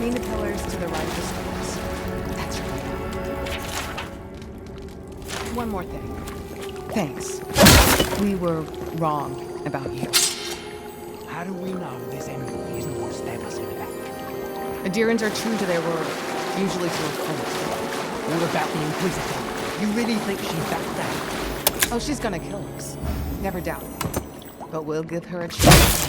between the pillars to the right of the stairs. That's your way out. One more thing. Thanks. We were wrong about you. How do we know this enemy isn't what stabbed us in the back? Adirans are true to their word, usually to a fault. What about the Inquisitor? You really think she'd back down? Oh, she's gonna kill us. Never doubt it. But we'll give her a chance.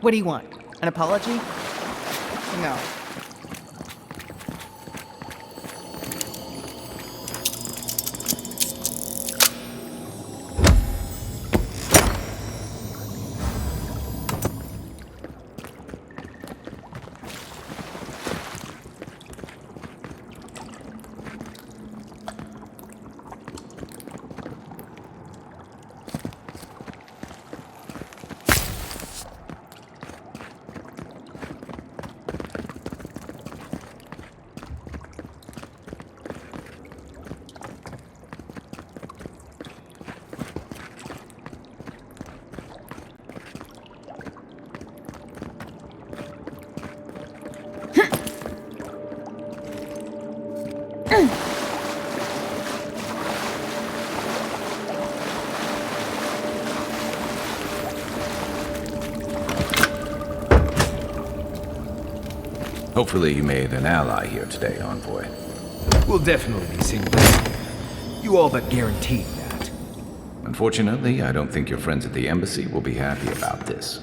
What do you want? An apology? No. Hopefully you made an ally here today, Envoy. We'll definitely be seeing this. You all but guaranteed that. Unfortunately, I don't think your friends at the embassy will be happy about this.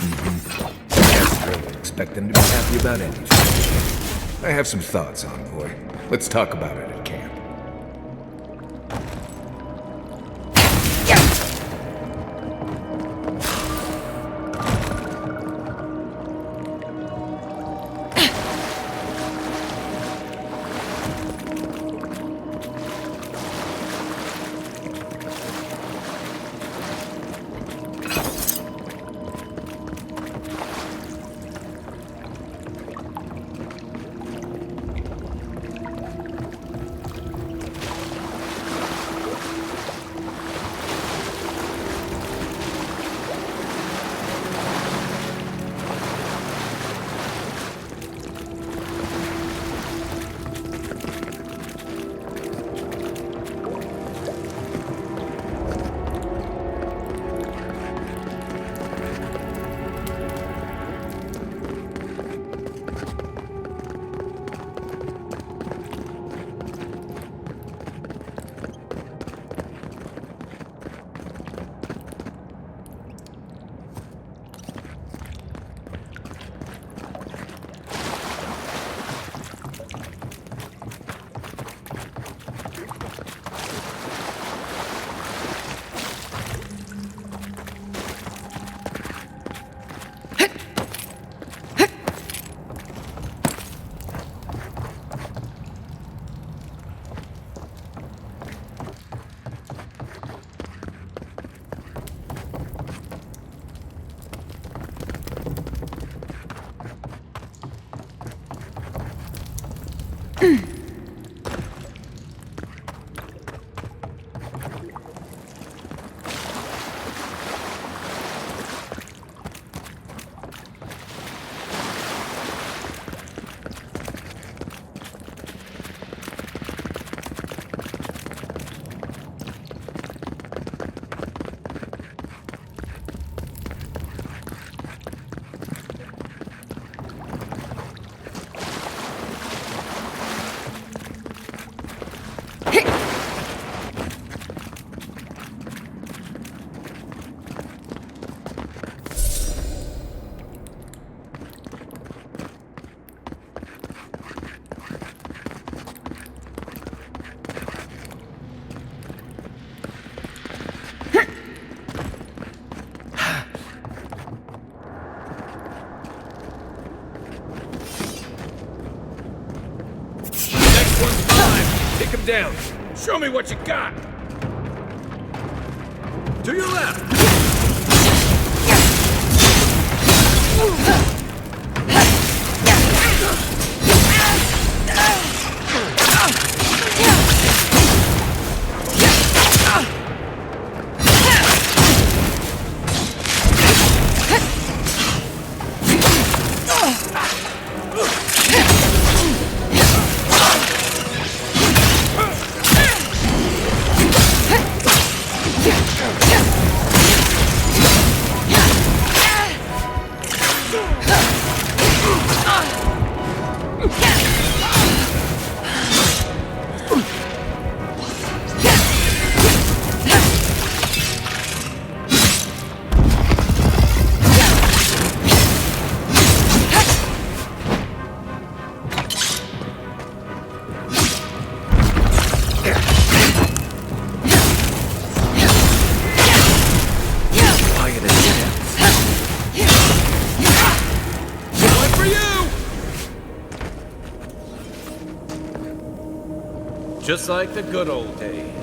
I really expect them to be happy about anything. I have some thoughts, Envoy. Let's talk about it at camp. down. Show me what you got. To your left. Just like the good old days.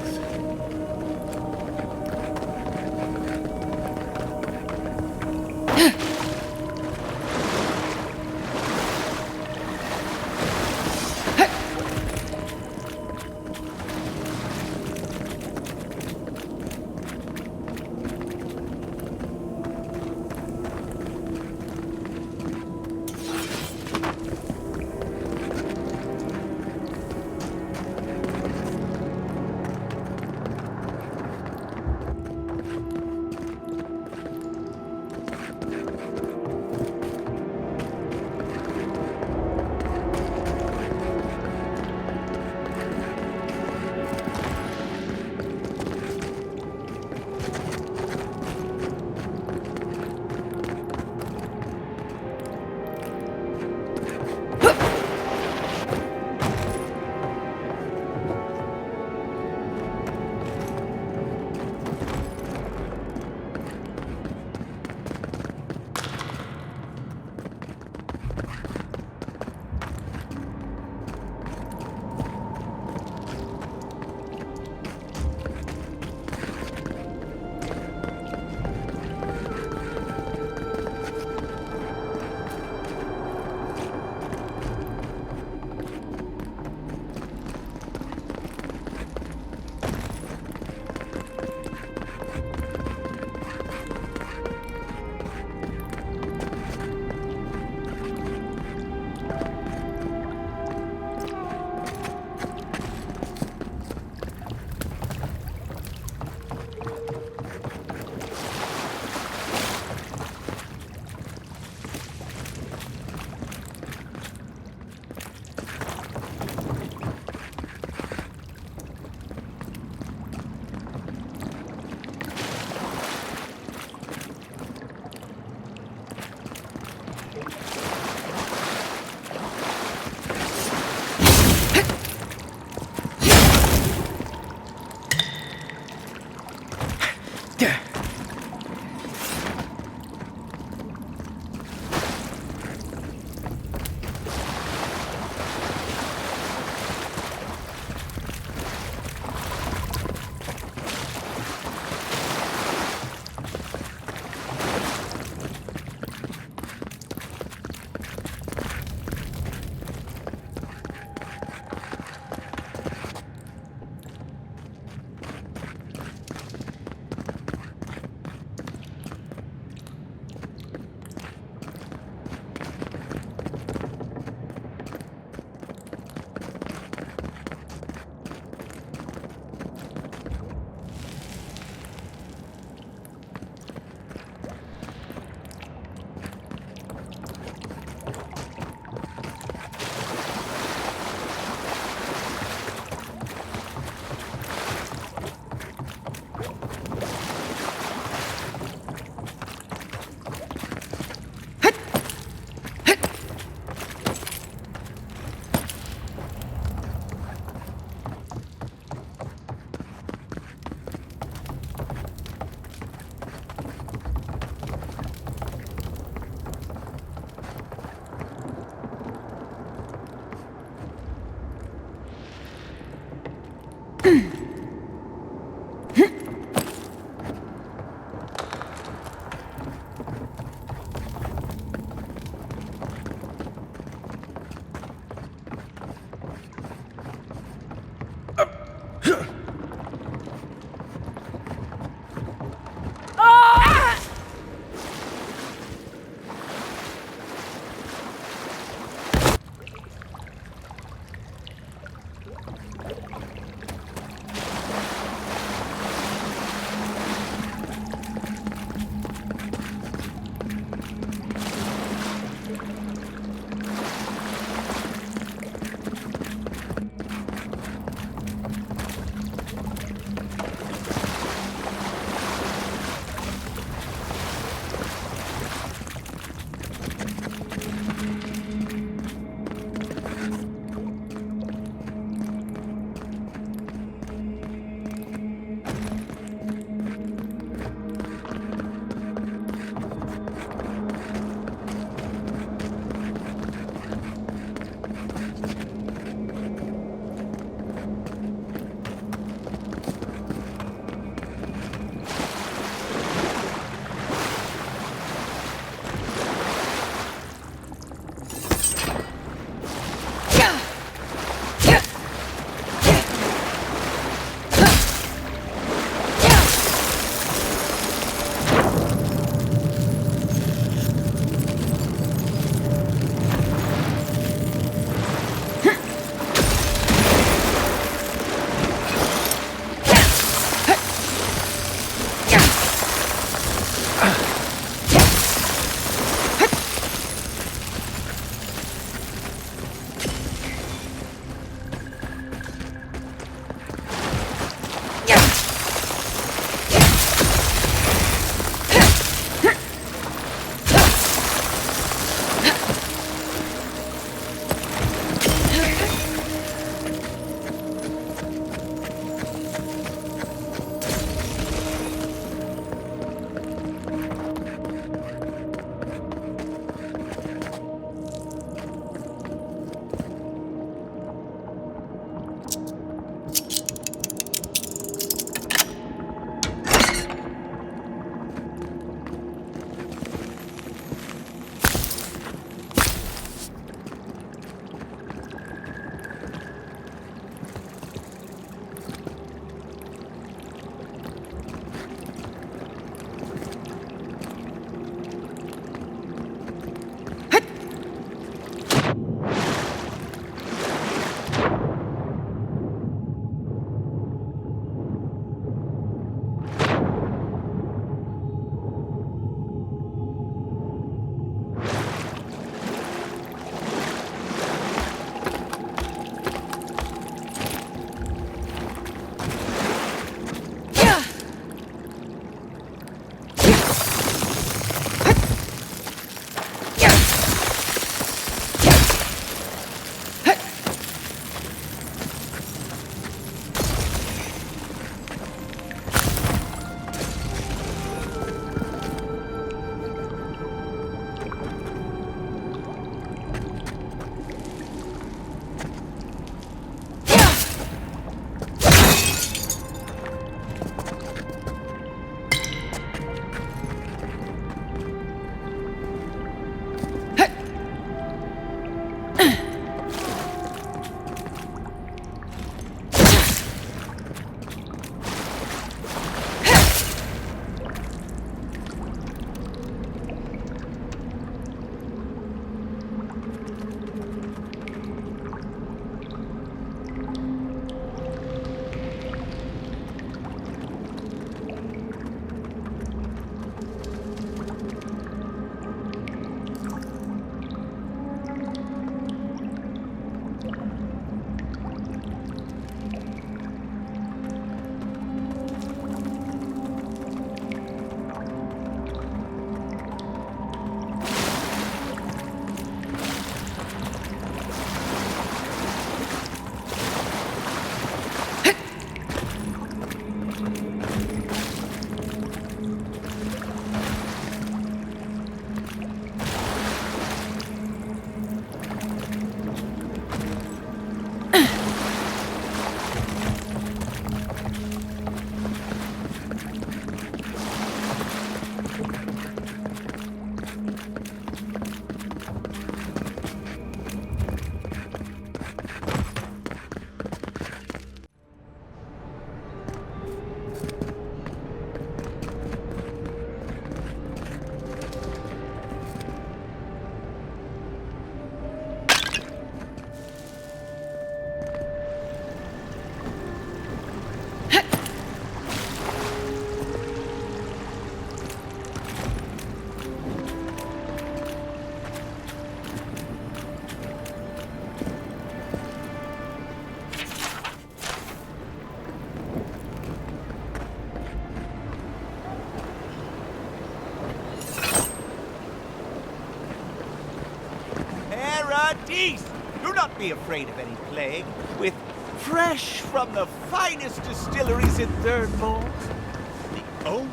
our teeth. Do not be afraid of any plague. With fresh from the finest distilleries in Third Moor, the only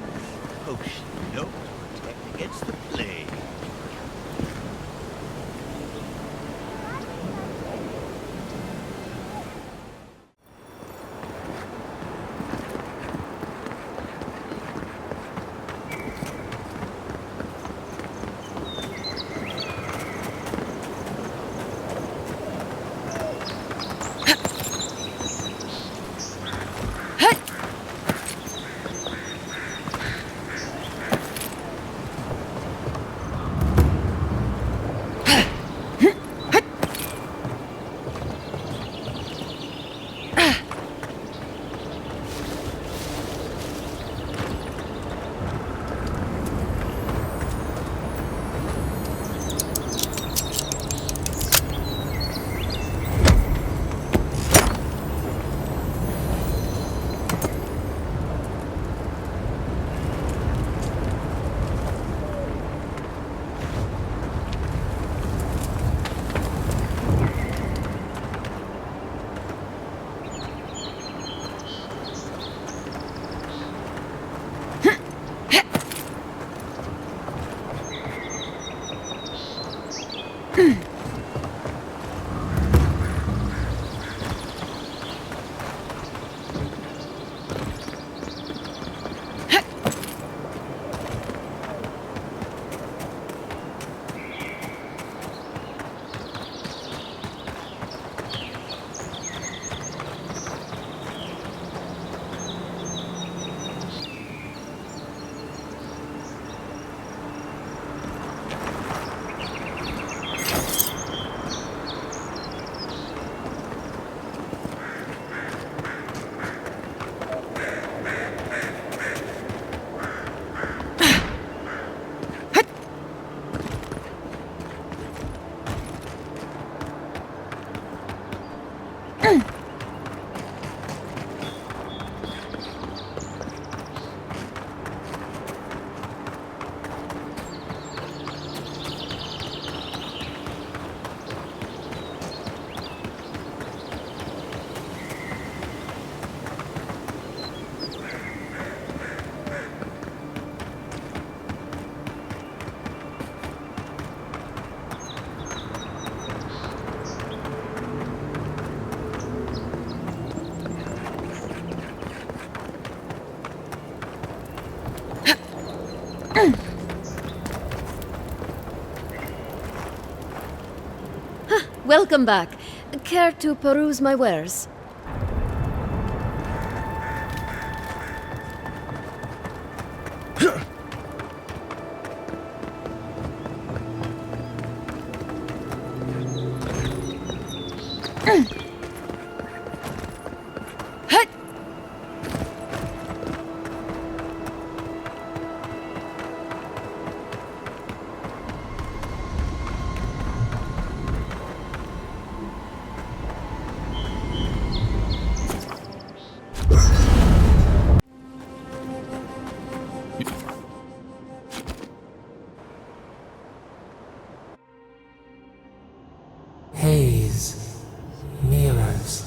potion known to protect against the plague. Welcome back. Care to peruse my wares? Haze, mirrors,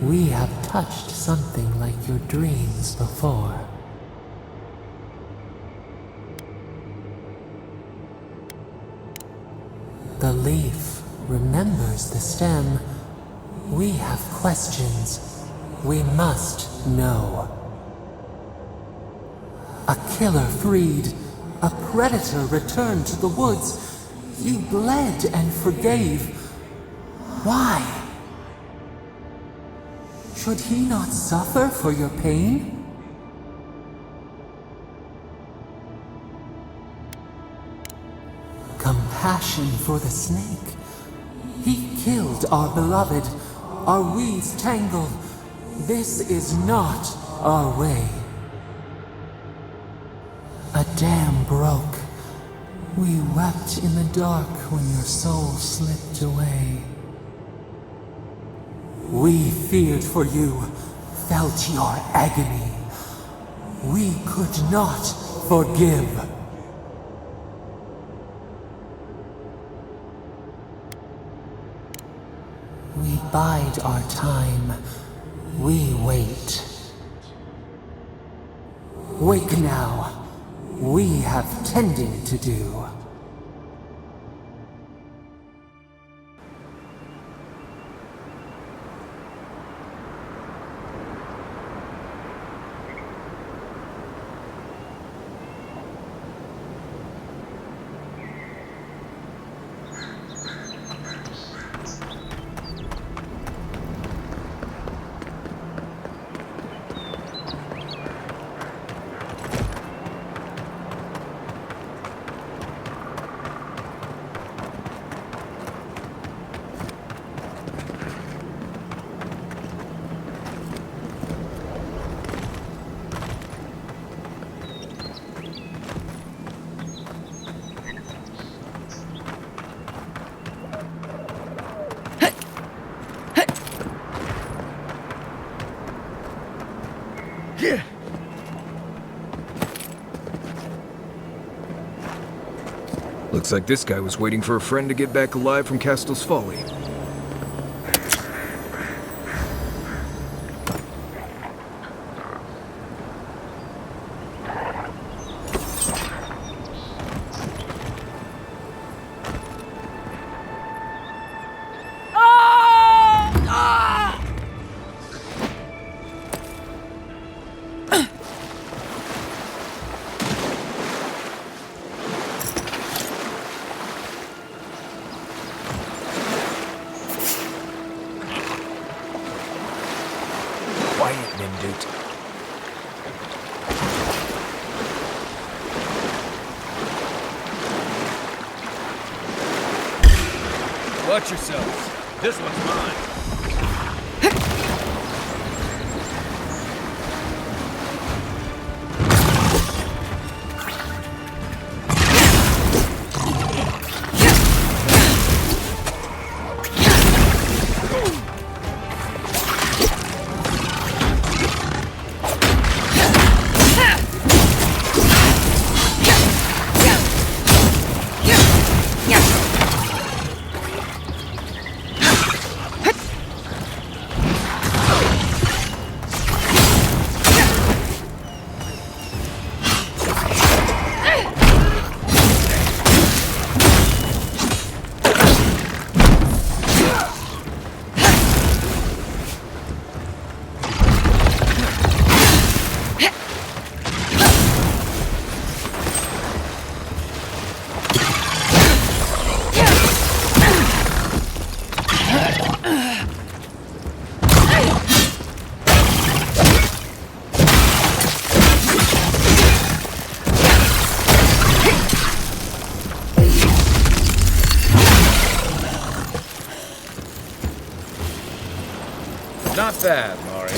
we have touched something like your dreams before. The leaf remembers the stem. We have questions. We must know. A killer freed. A predator returned to the woods. You bled and forgave. Why? Should he not suffer for your pain? Compassion for the snake. He killed our beloved. Our weeds tangled. This is not our way. A dam broke. We wept in the dark when your soul slipped away. We feared for you, felt your agony. We could not forgive. We bide our time. We wait. Wake now. We have tending to do. Looks like this guy was waiting for a friend to get back alive from Castle's Folly. Quiet, Nimdut. Watch yourselves. This one's mine. Not bad, Mario.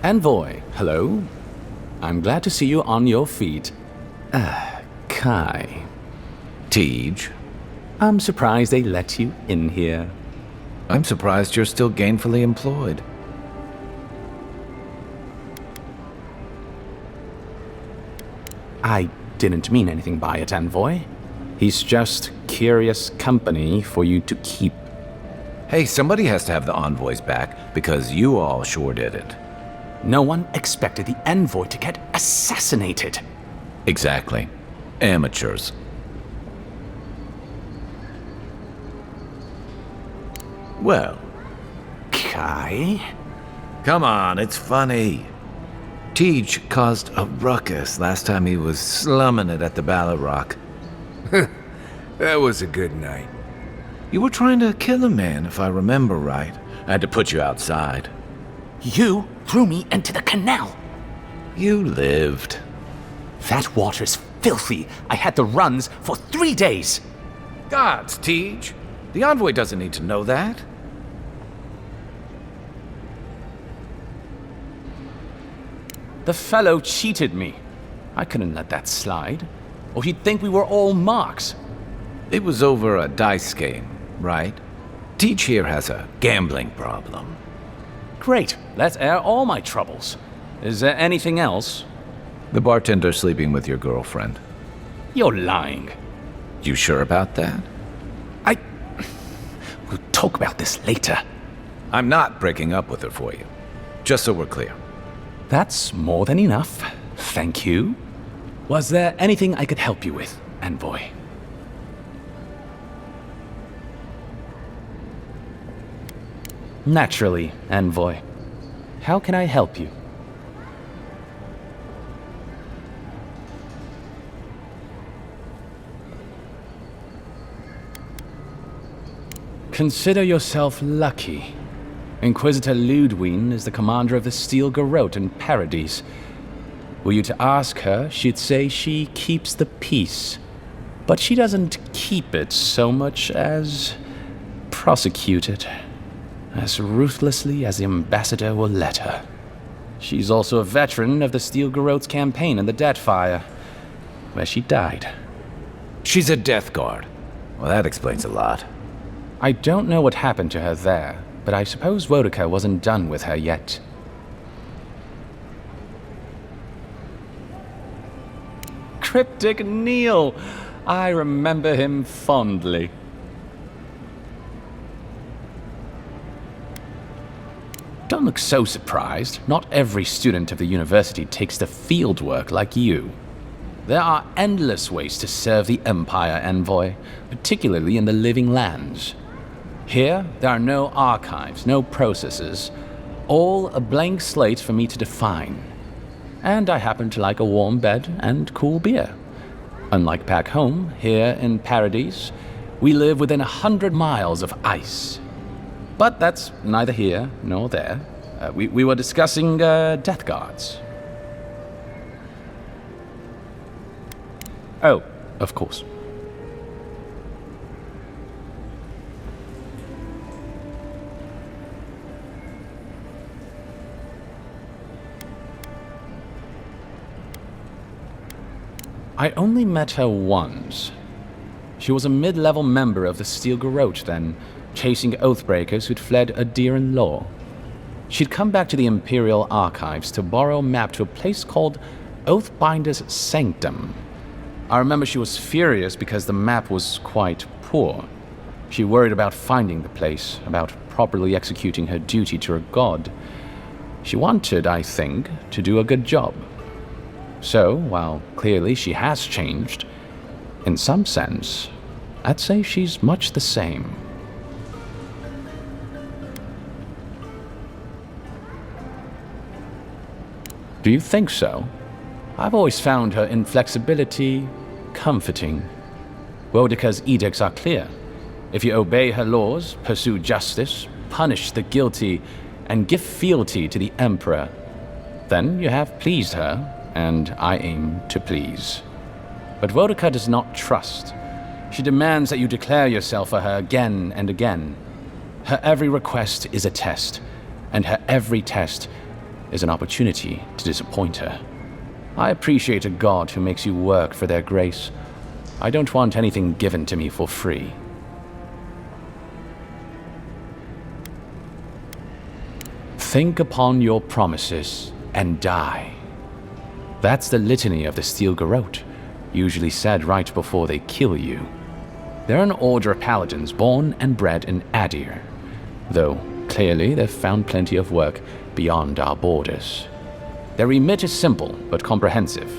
Envoy, hello. I'm glad to see you on your feet. Kai. Tej, I'm surprised they let you in here. I'm surprised you're still gainfully employed. I didn't mean anything by it, Envoy. He's just curious company for you to keep. Hey, somebody has to have the envoys back, because you all sure did it. No one expected the Envoy to get assassinated. Exactly. Amateurs. Well, Kai? come on, it's funny. Tej caused a ruckus last time he was slumming it at the Bala Rock. That was a good night. You were trying to kill a man, if I remember right. I had to put you outside. You threw me into the canal. You lived. That water's filthy. I had the runs for 3 days. Gods, Tej. The envoy doesn't need to know that. The fellow cheated me. I couldn't let that slide. Or he'd think we were all marks. It was over a dice game, right? Tej here has a gambling problem. Great. Let's air all my troubles. Is there anything else? The bartender sleeping with your girlfriend. You're lying. You sure about that? We'll talk about this later. I'm not breaking up with her for you. Just so we're clear. That's more than enough. Thank you. Was there anything I could help you with, Envoy? Naturally, Envoy. How can I help you? Consider yourself lucky. Inquisitor Ludwine is the commander of the Steel Garrote in Paradise. Were you to ask her, she'd say she keeps the peace. But she doesn't keep it so much as prosecute it. As ruthlessly as the ambassador will let her. She's also a veteran of the Steel Garrote's campaign in the Deathfire, where she died. She's a death guard. Well, that explains a lot. I don't know what happened to her there, but I suppose Wodica wasn't done with her yet. Cryptic Neil! I remember him fondly. Don't look so surprised. Not every student of the university takes the field work like you. There are endless ways to serve the Empire, Envoy, particularly in the Living Lands. Here, there are no archives, no processes, all a blank slate for me to define. And I happen to like a warm bed and cool beer. Unlike back home, here in Paradise, we live within 100 miles of ice. But that's neither here nor there. We were discussing death guards. Oh, of course. I only met her once. She was a mid-level member of the Steel Garrote then, chasing oathbreakers who'd fled Adiran law. She'd come back to the Imperial Archives to borrow a map to a place called Oathbinder's Sanctum. I remember she was furious because the map was quite poor. She worried about finding the place, about properly executing her duty to her god. She wanted, I think, to do a good job. So, while clearly she has changed, in some sense, I'd say she's much the same. Do you think so? I've always found her inflexibility comforting. Wodica's edicts are clear. If you obey her laws, pursue justice, punish the guilty, and give fealty to the Emperor, then you have pleased her, and I aim to please. But Wodica does not trust. She demands that you declare yourself for her again and again. Her every request is a test, and her every test is an opportunity to disappoint her. I appreciate a god who makes you work for their grace. I don't want anything given to me for free. Think upon your promises and die. That's the litany of the Steel Garrote, usually said right before they kill you. They're an order of paladins born and bred in Adir, though clearly they've found plenty of work beyond our borders. Their remit is simple but comprehensive.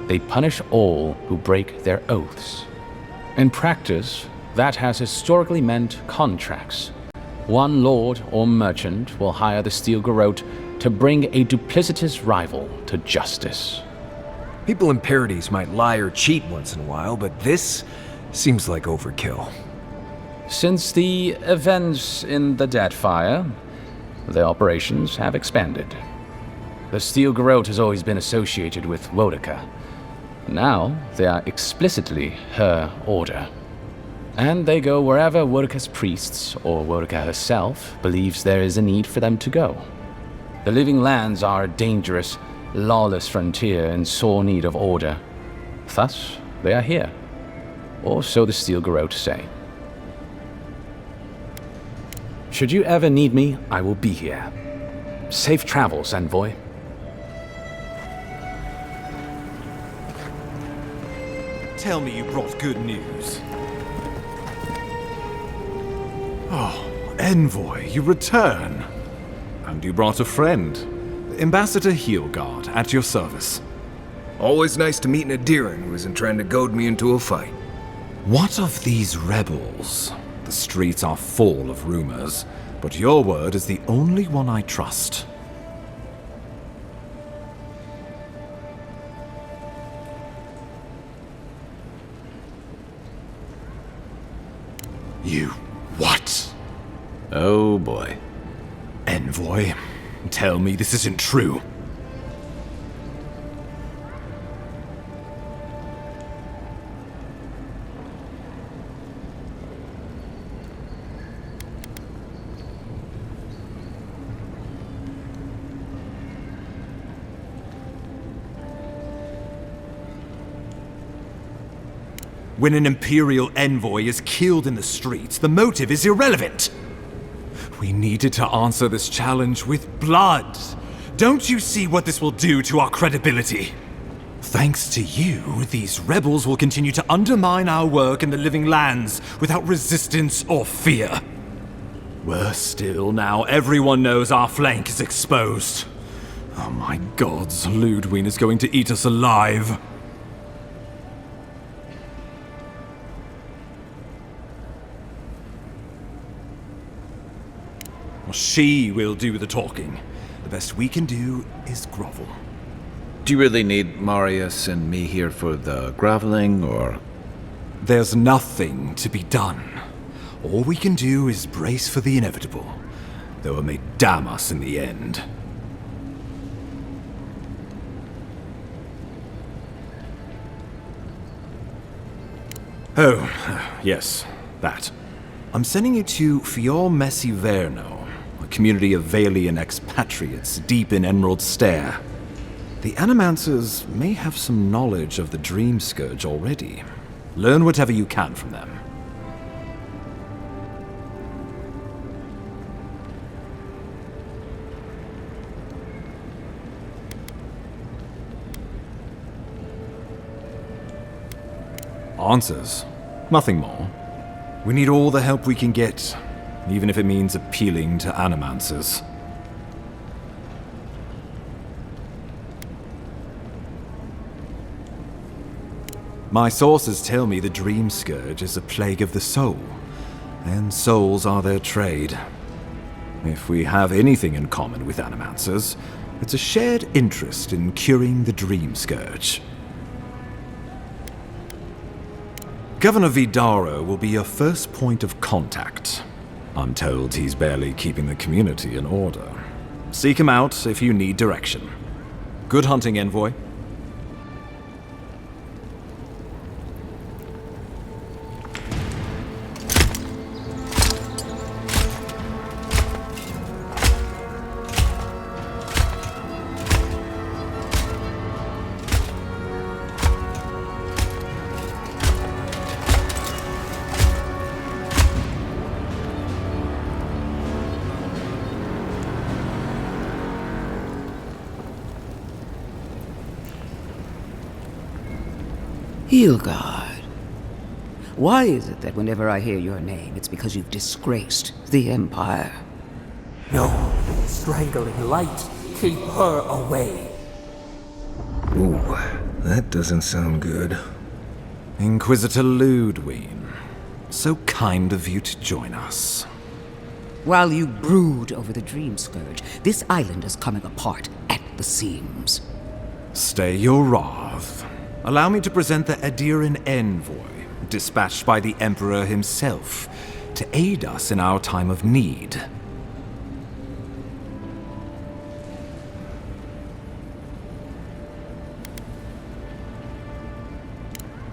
They punish all who break their oaths. In practice, that has historically meant contracts. One lord or merchant will hire the Steel Garrote to bring a duplicitous rival to justice. People in Paradise might lie or cheat once in a while, but this seems like overkill. Since the events in the Deadfire, their operations have expanded. The Steel Garrote has always been associated with Wodaka. Now, they are explicitly her order. And they go wherever Wodaka's priests, or Wodaka herself, believes there is a need for them to go. The Living Lands are a dangerous, lawless frontier in sore need of order. Thus, they are here. Or so the Steel Garrote say. Should you ever need me, I will be here. Safe travels, envoy. Tell me you brought good news. Oh, Envoy, you return. And you brought a friend. Ambassador Heelguard, at your service. Always nice to meet an Adiran who isn't trying to goad me into a fight. What of these rebels? The streets are full of rumors, but your word is the only one I trust. You what? Oh boy. Envoy, tell me this isn't true. When an Imperial envoy is killed in the streets, the motive is irrelevant. We needed to answer this challenge with blood. Don't you see what this will do to our credibility? Thanks to you, these rebels will continue to undermine our work in the Living Lands without resistance or fear. Worse still, now everyone knows our flank is exposed. Oh my gods, Ludwig is going to eat us alive. She will do the talking. The best we can do is grovel. Do you really need Marius and me here for the groveling, or...? There's nothing to be done. All we can do is brace for the inevitable, though it may damn us in the end. Oh, yes, that. I'm sending you to Fior Messi Verno, a community of Valian expatriates deep in Emerald Stair. The Animancers may have some knowledge of the Dream Scourge already. Learn whatever you can from them. Answers. Nothing more. We need all the help we can get, even if it means appealing to Animancers. My sources tell me the Dream Scourge is a plague of the soul, and souls are their trade. If we have anything in common with Animancers, it's a shared interest in curing the Dream Scourge. Governor Vidaro will be your first point of contact. I'm told he's barely keeping the community in order. Seek him out if you need direction. Good hunting, Envoy. Hilgard. Why is it that whenever I hear your name, it's because you've disgraced the Empire? No, strangling light. Keep her away. Ooh, that doesn't sound good. Inquisitor Ludwig, so kind of you to join us. While you brood over the Dream Scourge, this island is coming apart at the seams. Stay your wrath. Allow me to present the Adiran envoy, dispatched by the Emperor himself, to aid us in our time of need.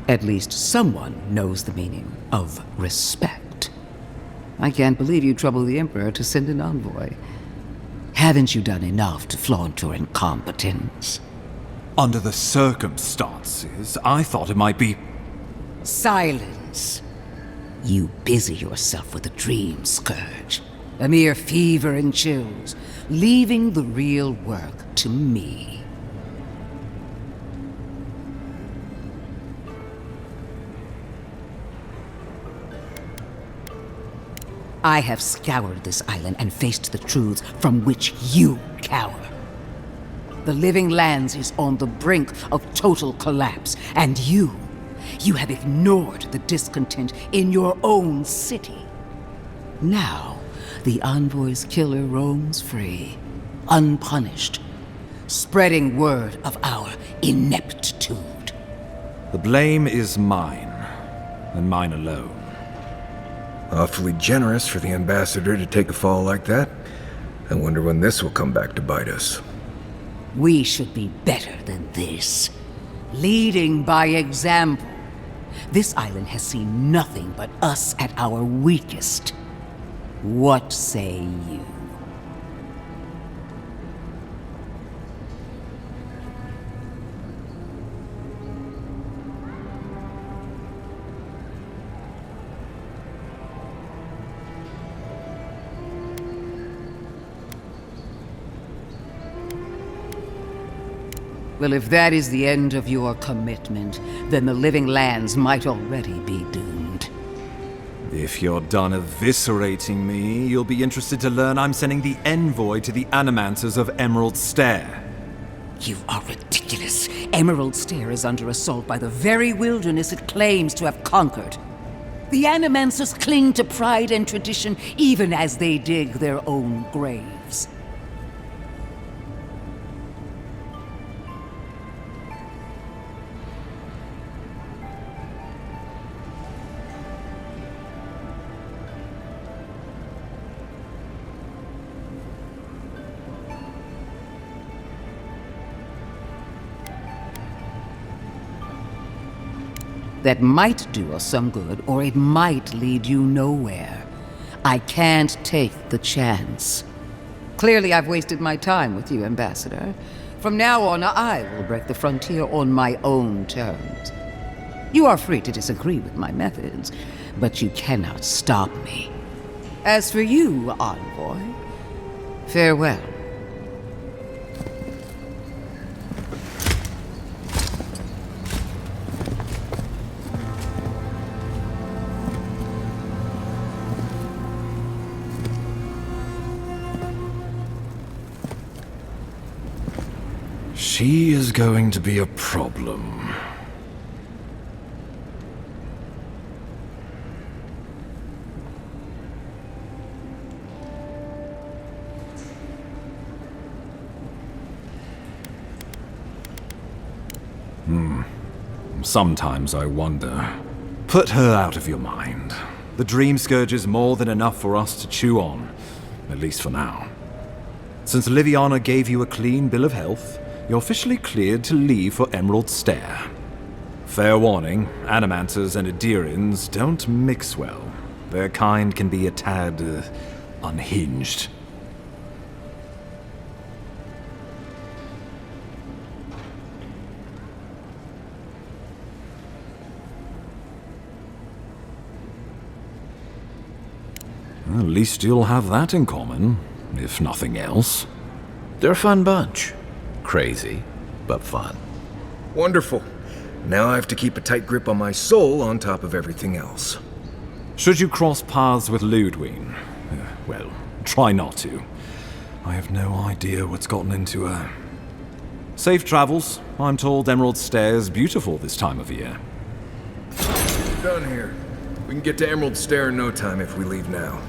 At least someone knows the meaning of respect. I can't believe you troubled the Emperor to send an envoy. Haven't you done enough to flaunt your incompetence? Under the circumstances, I thought it might be... Silence. You busy yourself with the Dream Scourge. A mere fever and chills, leaving the real work to me. I have scoured this island and faced the truths from which you cower. The Living Lands is on the brink of total collapse, and you have ignored the discontent in your own city. Now, the Envoy's killer roams free, unpunished, spreading word of our ineptitude. The blame is mine, and mine alone. Awfully generous for the ambassador to take a fall like that. I wonder when this will come back to bite us. We should be better than this. Leading by example. This island has seen nothing but us at our weakest. What say you? Well, if that is the end of your commitment, then the Living Lands might already be doomed. If you're done eviscerating me, you'll be interested to learn I'm sending the envoy to the Animancers of Emerald Stair. You are ridiculous. Emerald Stair is under assault by the very wilderness it claims to have conquered. The Animancers cling to pride and tradition even as they dig their own graves. That might do us some good, or it might lead you nowhere. I can't take the chance. Clearly, I've wasted my time with you, Ambassador. From now on, I will break the frontier on my own terms. You are free to disagree with my methods, but you cannot stop me. As for you, Envoy, farewell. She is going to be a problem. Sometimes I wonder. Put her out of your mind. The Dream Scourge is more than enough for us to chew on, at least for now. Since Liviana gave you a clean bill of health, you're officially cleared to leave for Emerald Stair. Fair warning, Animancers and Adirans don't mix well. Their kind can be a tad, unhinged. At least you'll have that in common, if nothing else. They're a fun bunch. Crazy, but fun. Wonderful. Now I have to keep a tight grip on my soul on top of everything else. Should you cross paths with Ludwig, well, try not to. I have no idea what's gotten into her. Safe travels. I'm told Emerald Stair's beautiful this time of year. Done here. We can get to Emerald Stair in no time if we leave now.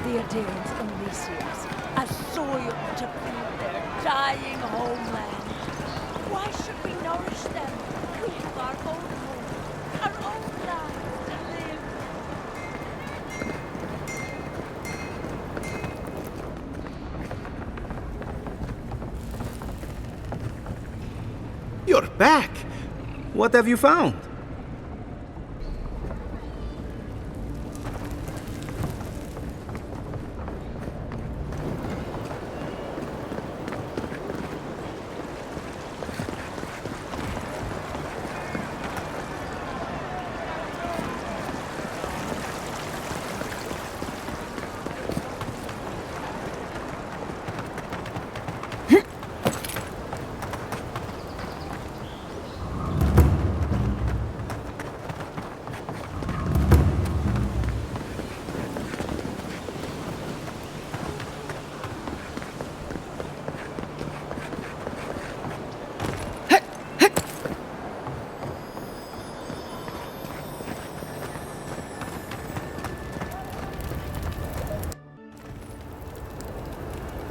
The adherents of Elysius, a soil to feed their dying homeland. Why should we nourish them? We have our own home, our own land to live. You're back. What have you found?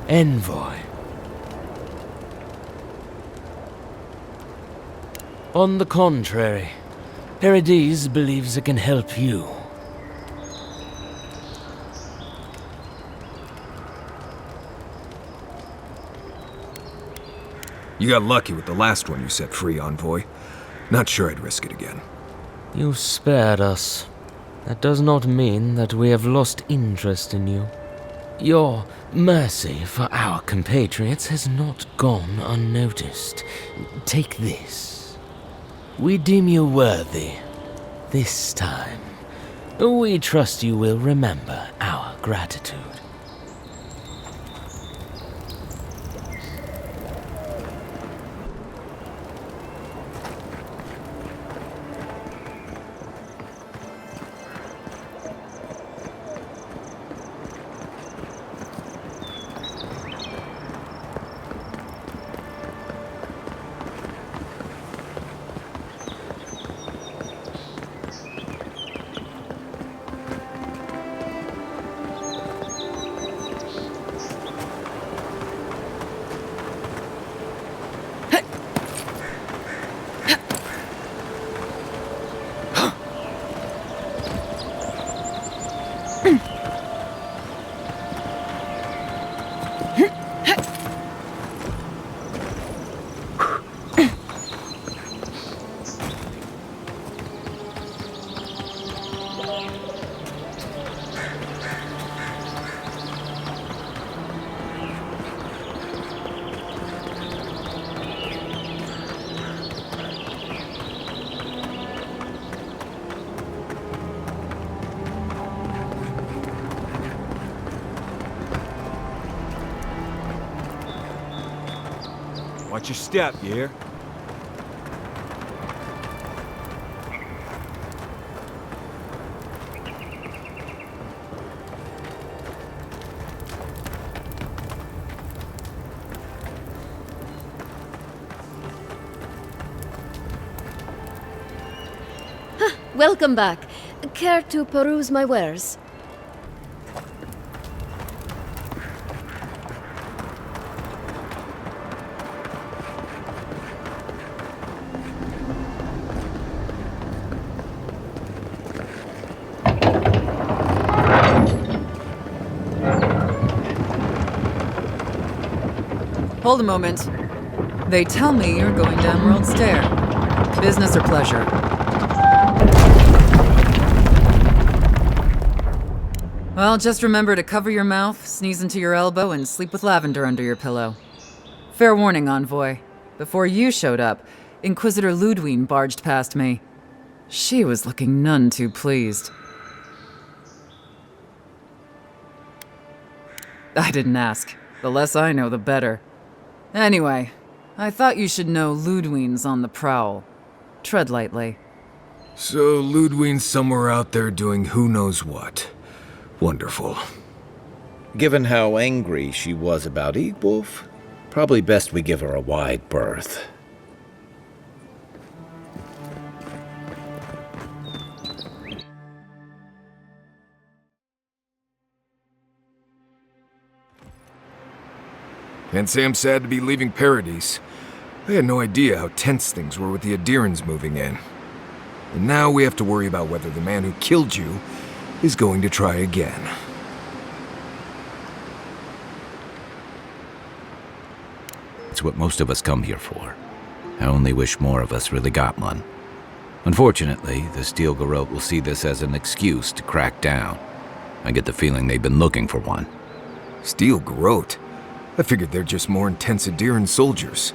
Envoy. On the contrary, Paradise believes it can help you. You got lucky with the last one you set free, Envoy. Not sure I'd risk it again. You spared us. That does not mean that we have lost interest in you. Your mercy for our compatriots has not gone unnoticed. Take this. We deem you worthy. This time, we trust you will remember our gratitude. Watch your step, you hear? Welcome back. Care to peruse my wares? Hold a moment. They tell me you're going down World Stair. Business or pleasure? Well, just remember to cover your mouth, sneeze into your elbow, and sleep with lavender under your pillow. Fair warning, Envoy. Before you showed up, Inquisitor Ludwine barged past me. She was looking none too pleased. I didn't ask. The less I know, the better. Anyway, I thought you should know Ludwine's on the prowl. Tread lightly. So Ludwine's somewhere out there doing who knows what. Wonderful. Given how angry she was about Eagwolf, probably best we give her a wide berth. Can't say I'm sad to be leaving Paradise. I had no idea how tense things were with the Adirans moving in. And now we have to worry about whether the man who killed you is going to try again. It's what most of us come here for. I only wish more of us really got one. Unfortunately, the Steel Garrote will see this as an excuse to crack down. I get the feeling they've been looking for one. Steel Garrote? I figured they're just more intense Adiran soldiers.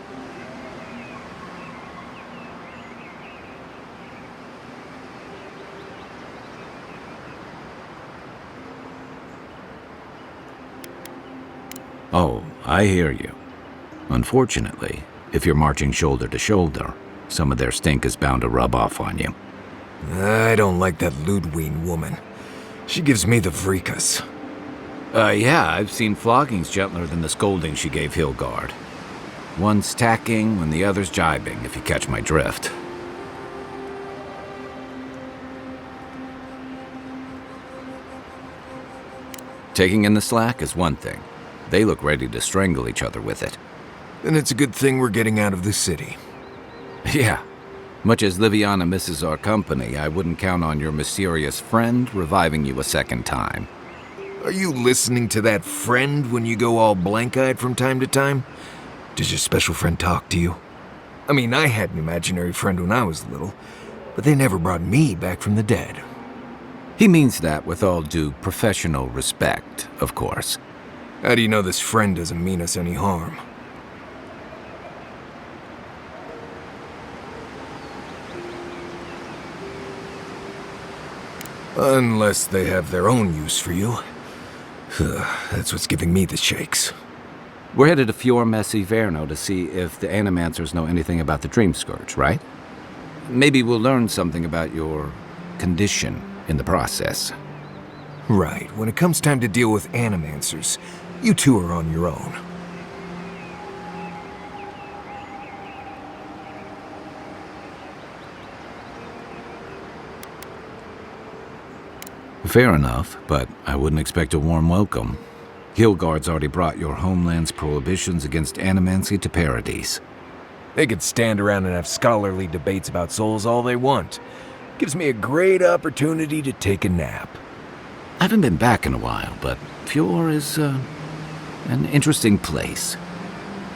Oh, I hear you. Unfortunately, if you're marching shoulder to shoulder, some of their stink is bound to rub off on you. I don't like that Ludwine woman. She gives me the vrikas. Yeah, I've seen floggings gentler than the scolding she gave Hilgard. One's tacking when the other's jibing, if you catch my drift. Taking in the slack is one thing. They look ready to strangle each other with it. Then it's a good thing we're getting out of the city. Yeah. Much as Liviana misses our company, I wouldn't count on your mysterious friend reviving you a second time. Are you listening to that friend when you go all blank-eyed from time to time? Does your special friend talk to you? I mean, I had an imaginary friend when I was little, but they never brought me back from the dead. He means that with all due professional respect, of course. How do you know this friend doesn't mean us any harm? Unless they have their own use for you. That's what's giving me the shakes. We're headed to Fior Messi Verno to see if the Animancers know anything about the Dream Scourge, right? Maybe we'll learn something about your condition in the process. Right. When it comes time to deal with Animancers, you two are on your own. Fair enough, but I wouldn't expect a warm welcome. Hilgard's already brought your homeland's prohibitions against animancy to Paradise. They could stand around and have scholarly debates about souls all they want. Gives me a great opportunity to take a nap. I haven't been back in a while, but Fior is, an interesting place.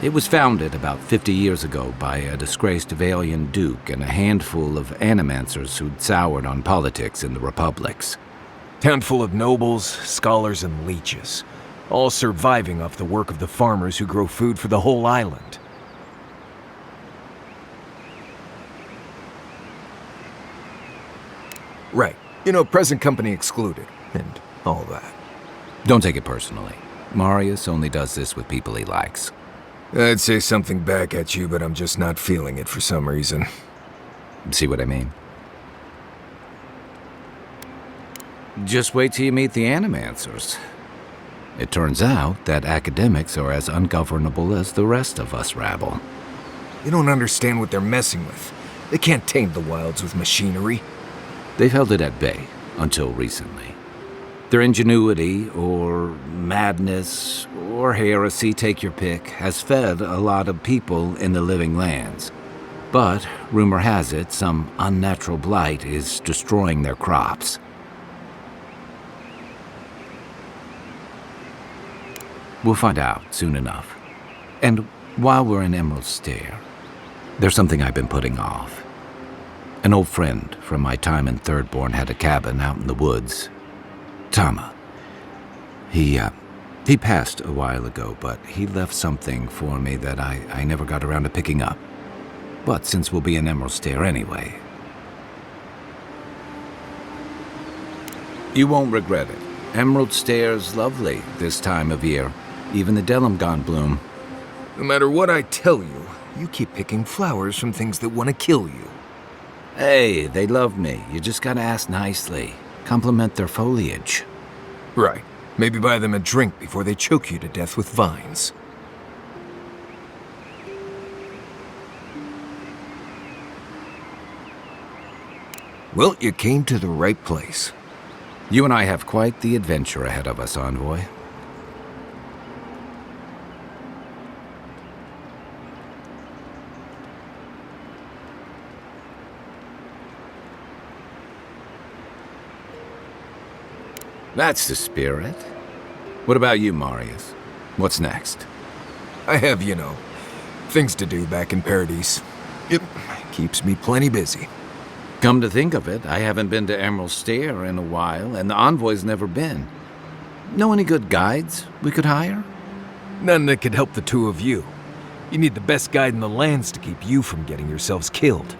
It was founded about 50 years ago by a disgraced Valian duke and a handful of animancers who'd soured on politics in the republics. Town full of nobles, scholars, and leeches, all surviving off the work of the farmers who grow food for the whole island. Right. You know, present company excluded, and all that. Don't take it personally. Marius only does this with people he likes. I'd say something back at you, but I'm just not feeling it for some reason. See what I mean? Just wait till you meet the Animancers. It turns out that academics are as ungovernable as the rest of us rabble. You don't understand what they're messing with. They can't tame the wilds with machinery. They've held it at bay until recently. Their ingenuity, or madness, or heresy, take your pick, has fed a lot of people in the living lands. But, rumor has it, some unnatural blight is destroying their crops. We'll find out soon enough. And while we're in Emerald Stair, there's something I've been putting off. An old friend from my time in Thirdborn had a cabin out in the woods. Tama. He passed a while ago, but he left something for me that I never got around to picking up. But since we'll be in Emerald Stair anyway... You won't regret it. Emerald Stair's lovely this time of year. Even the Delimgon bloom. No matter what I tell you, you keep picking flowers from things that want to kill you. Hey, they love me. You just gotta ask nicely. Compliment their foliage. Right. Maybe buy them a drink before they choke you to death with vines. Well, you came to the right place. You and I have quite the adventure ahead of us, Envoy. That's the spirit. What about you, Marius? What's next? I have, things to do back in Paradise. It keeps me plenty busy. Come to think of it, I haven't been to Emerald Stair in a while, and the Envoy's never been. Know any good guides we could hire? None that could help the two of you. You need the best guide in the lands to keep you from getting yourselves killed.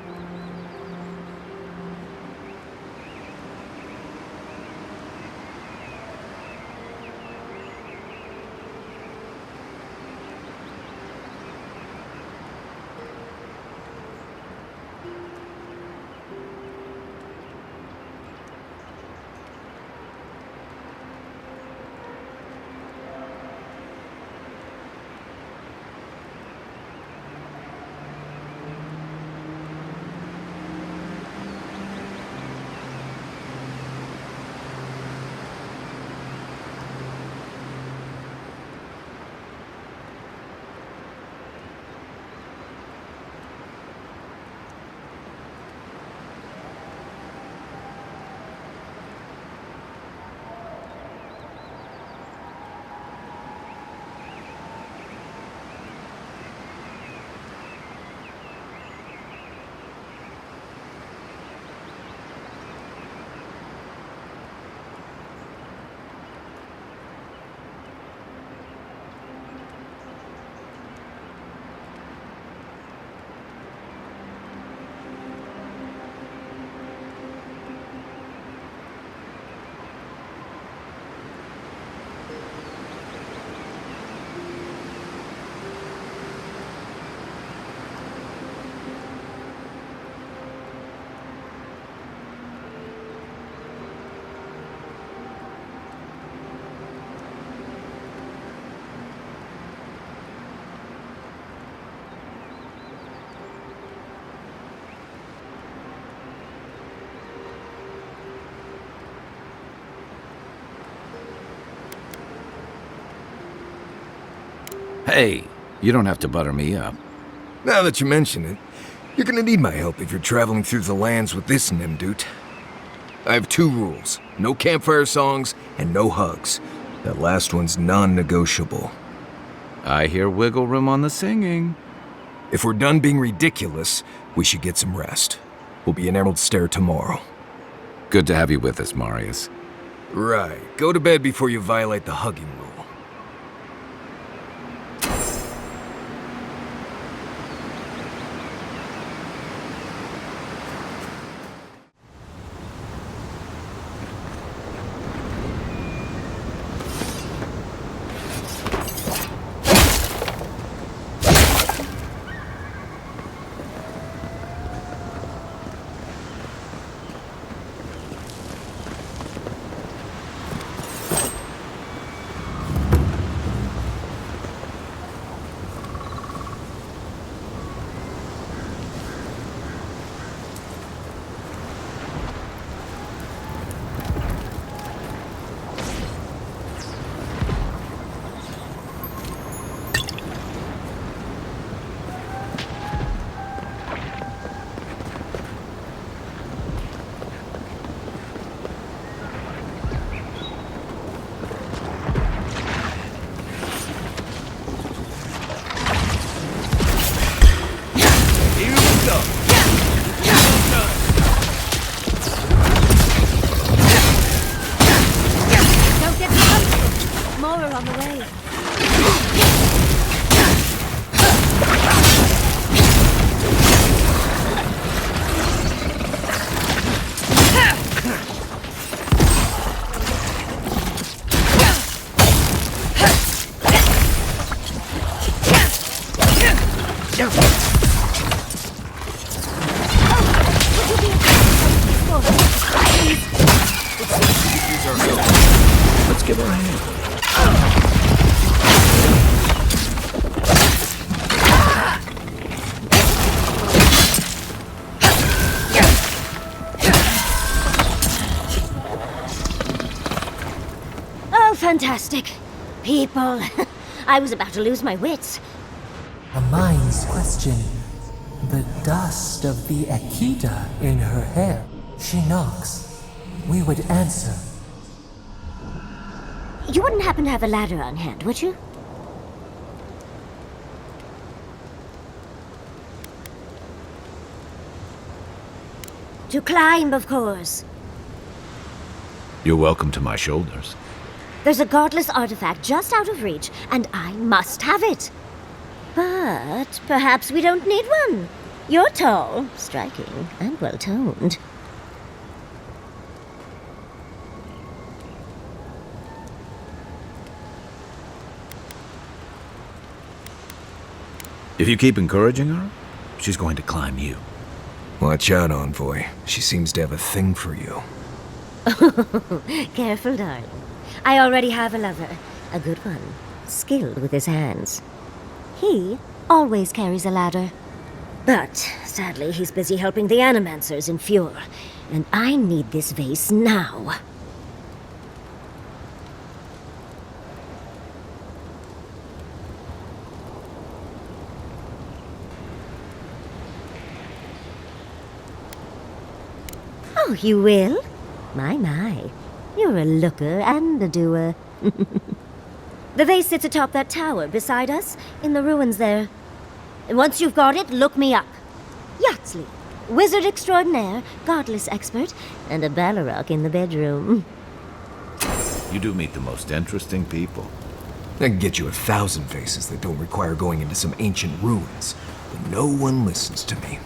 Hey, you don't have to butter me up. Now that you mention it, you're gonna need my help if you're traveling through the lands with this Nimdut. I have 2 rules. No campfire songs and no hugs. That last one's non-negotiable. I hear wiggle room on the singing. If we're done being ridiculous, we should get some rest. We'll be in Emerald Stair tomorrow. Good to have you with us, Marius. Right. Go to bed before you violate the hugging rule. on the way. Let's give her a hand. Oh, fantastic. People. I was about to lose my wits. A mind's question. The dust of the Akita in her hair. She knocks. We would answer. You wouldn't happen to have a ladder on hand, would you? To climb, of course. You're welcome to my shoulders. There's a godless artifact just out of reach, and I must have it. But perhaps we don't need one. You're tall, striking, and well-toned. If you keep encouraging her, she's going to climb you. Watch out, Envoy. She seems to have a thing for you. Careful, darling. I already have a lover. A good one. Skilled with his hands. He always carries a ladder. But, sadly, he's busy helping the Animancers in Fjord. And I need this vase now. Oh, you will? My. You're a looker and a doer. The vase sits atop that tower beside us, in the ruins there. And once you've got it, look me up. Yatsley, wizard extraordinaire, godless expert, and a Balrog in the bedroom. You do meet the most interesting people. I can get you 1,000 faces that don't require going into some ancient ruins, but no one listens to me.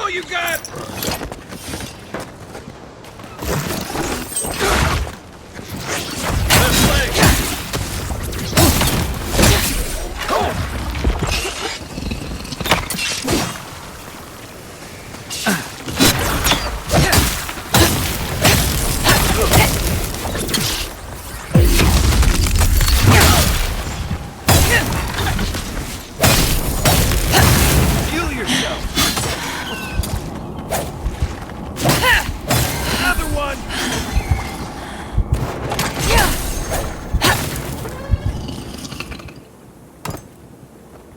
all you got! Left leg! Heal yourself! Another one!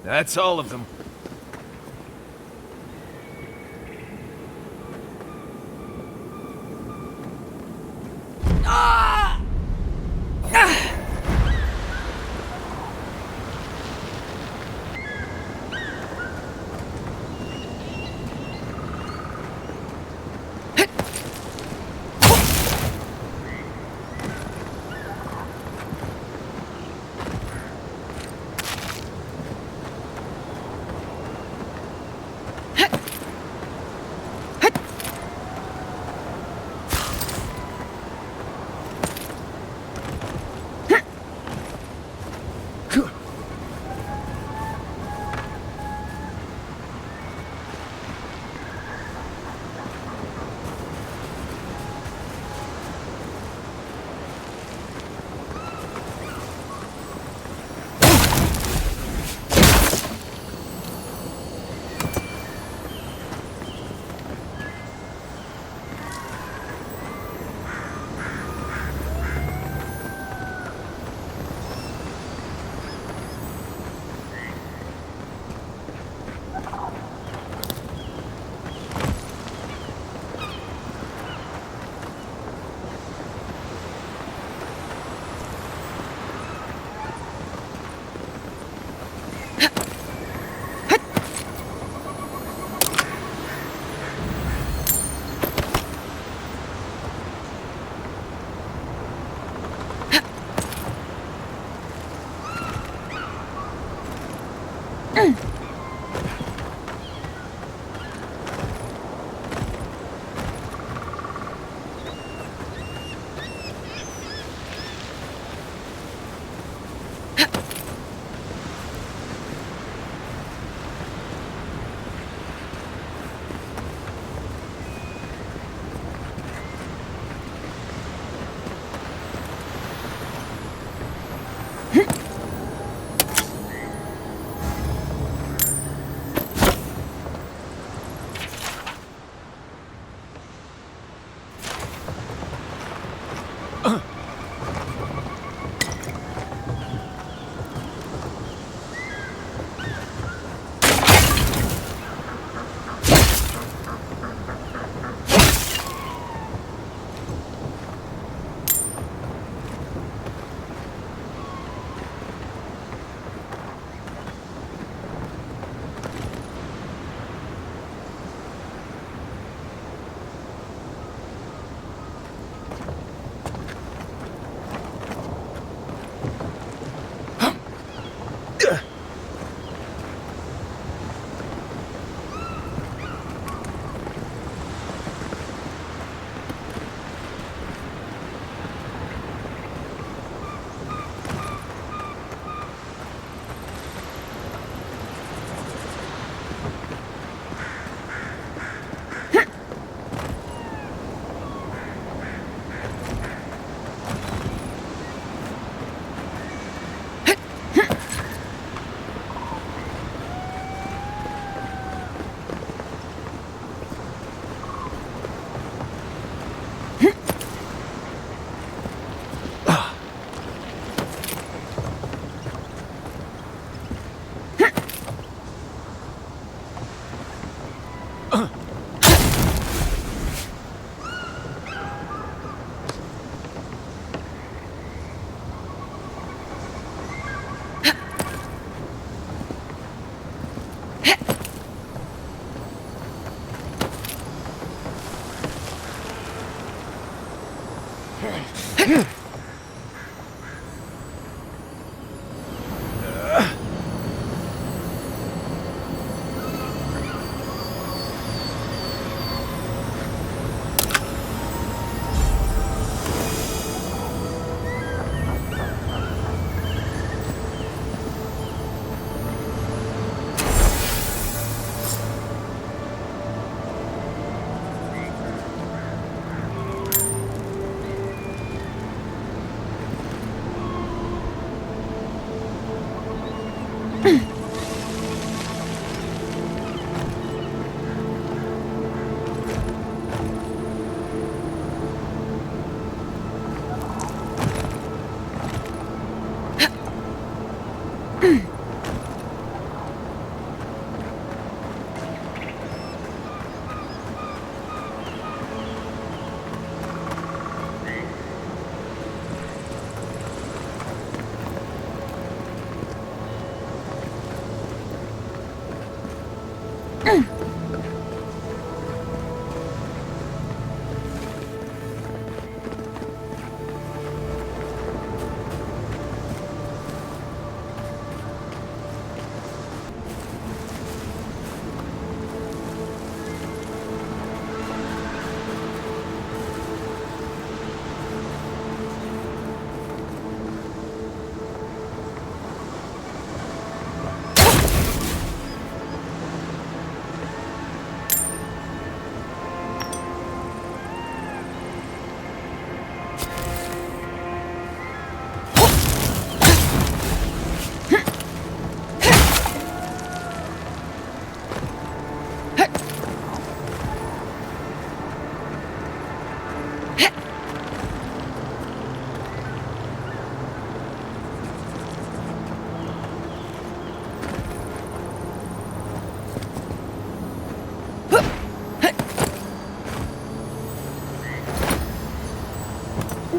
That's all of them.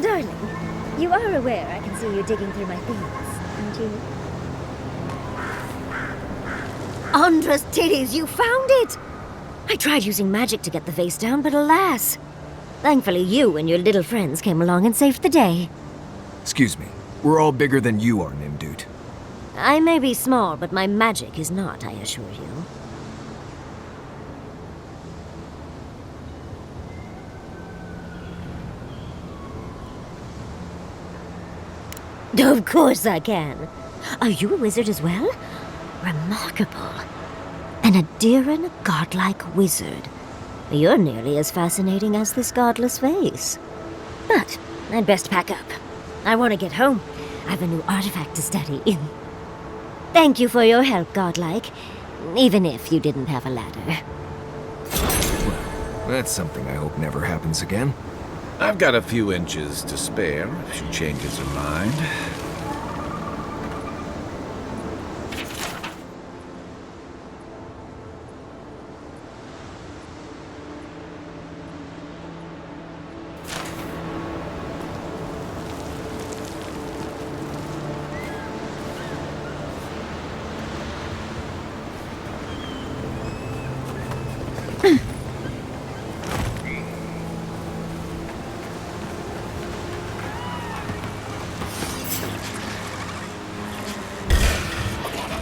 Darling, you are aware I can see you digging through my things, aren't you? Andra's titties, you found it! I tried using magic to get the vase down, but alas. Thankfully, you and your little friends came along and saved the day. Excuse me. We're all bigger than you are, Nimdude. I may be small, but my magic is not, I assure you. Of course I can. Are you a wizard as well? Remarkable. An Adiran godlike wizard. You're nearly as fascinating as this godless vase. But I'd best pack up. I want to get home. I have a new artifact to study. Thank you for your help, godlike. Even if you didn't have a ladder. Well, that's something I hope never happens again. I've got a few inches to spare if she changes her mind.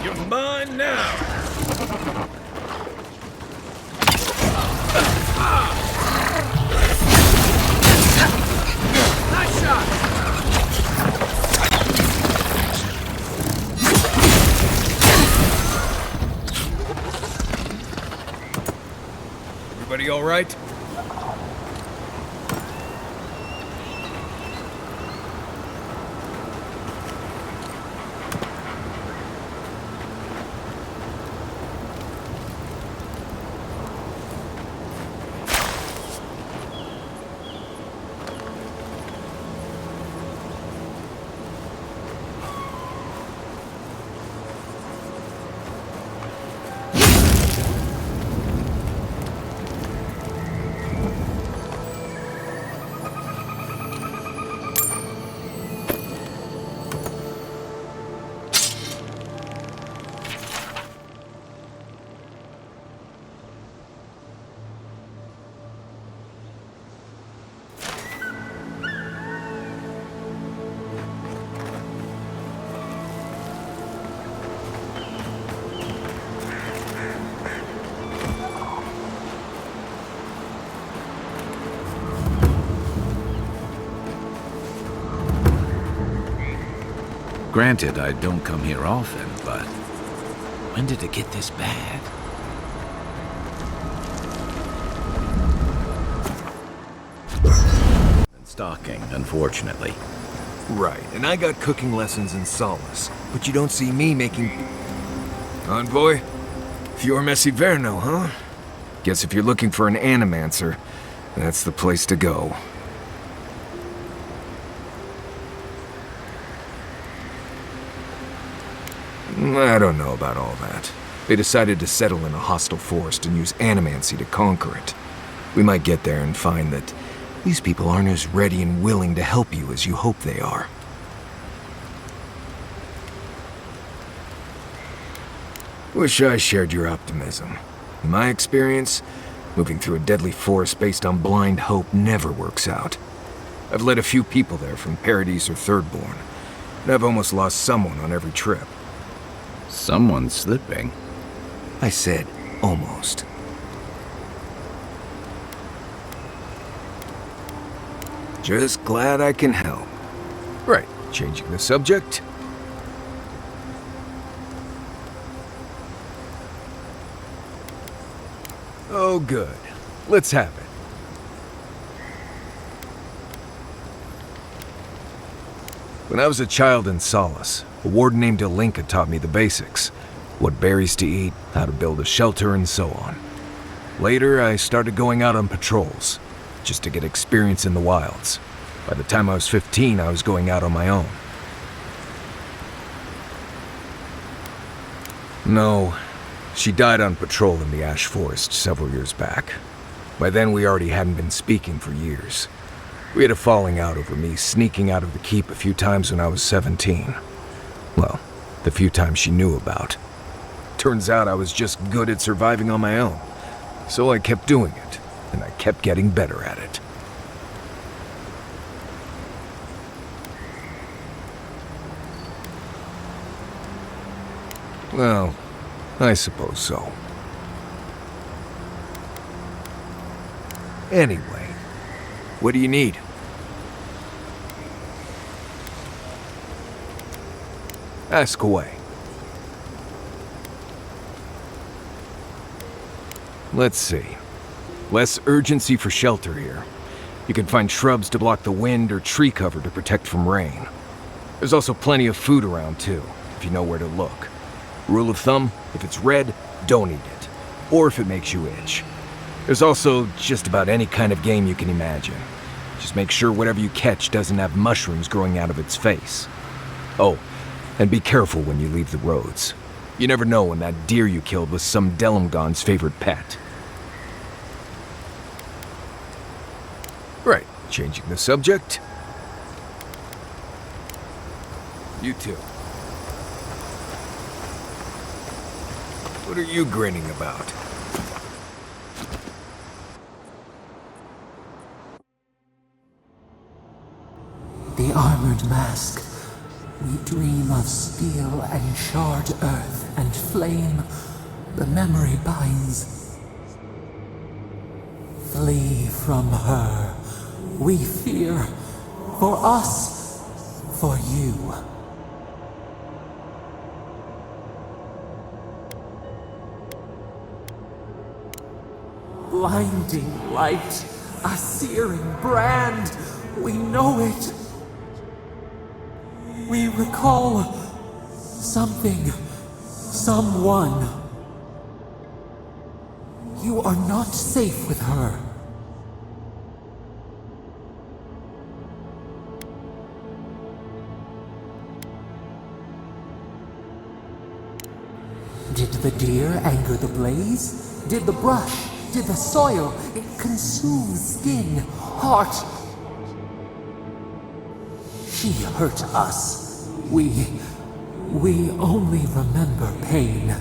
You're mine now! Nice shot! Everybody all right? Granted, I don't come here often, but when did it get this bad? And stocking, unfortunately. Right, and I got cooking lessons in Solace, but you don't see me making... Envoy? Fior Messiverno, huh? Guess if you're looking for an animancer, that's the place to go. I don't know about all that. They decided to settle in a hostile forest and use animancy to conquer it. We might get there and find that these people aren't as ready and willing to help you as you hope they are. Wish I shared your optimism. In my experience, moving through a deadly forest based on blind hope never works out. I've led a few people there from Paradise or Thirdborn, and I've almost lost someone on every trip. Someone's slipping. I said almost. Just glad I can help. Right, changing the subject. Oh, good. Let's have it. When I was a child in Solace, a warden named Ilinka taught me the basics. What berries to eat, how to build a shelter, and so on. Later, I started going out on patrols. just to get experience in the wilds. By the time I was 15, I was going out on my own. No, she died on patrol in the Ash Forest several years back. By then, we already hadn't been speaking for years. We had a falling out over me sneaking out of the keep a few times when I was 17. Well, the few times she knew about. Turns out I was just good at surviving on my own. So I kept doing it, and I kept getting better at it. Well, I suppose so. Anyway, what do you need? Ask away. Let's see. Less urgency for shelter here. You can find shrubs to block the wind or tree cover to protect from rain. There's also plenty of food around too, if you know where to look. Rule of thumb, if it's red, don't eat it. Or if it makes you itch. There's also just about any kind of game you can imagine. Just make sure whatever you catch doesn't have mushrooms growing out of its face. Oh, and be careful when you leave the roads. You never know when that deer you killed was some Delumgon's favorite pet. Right, changing the subject. You too. What are you grinning about? The armored mask. We dream of steel and charred earth and flame. The memory binds. Flee from her. We fear. For us. For you. Blinding light. A searing brand. We know it. We recall something, someone. You are not safe with her. Did the deer anger the blaze? Did the brush? Did the soil? It consumes skin, heart. She hurt us. We only remember pain.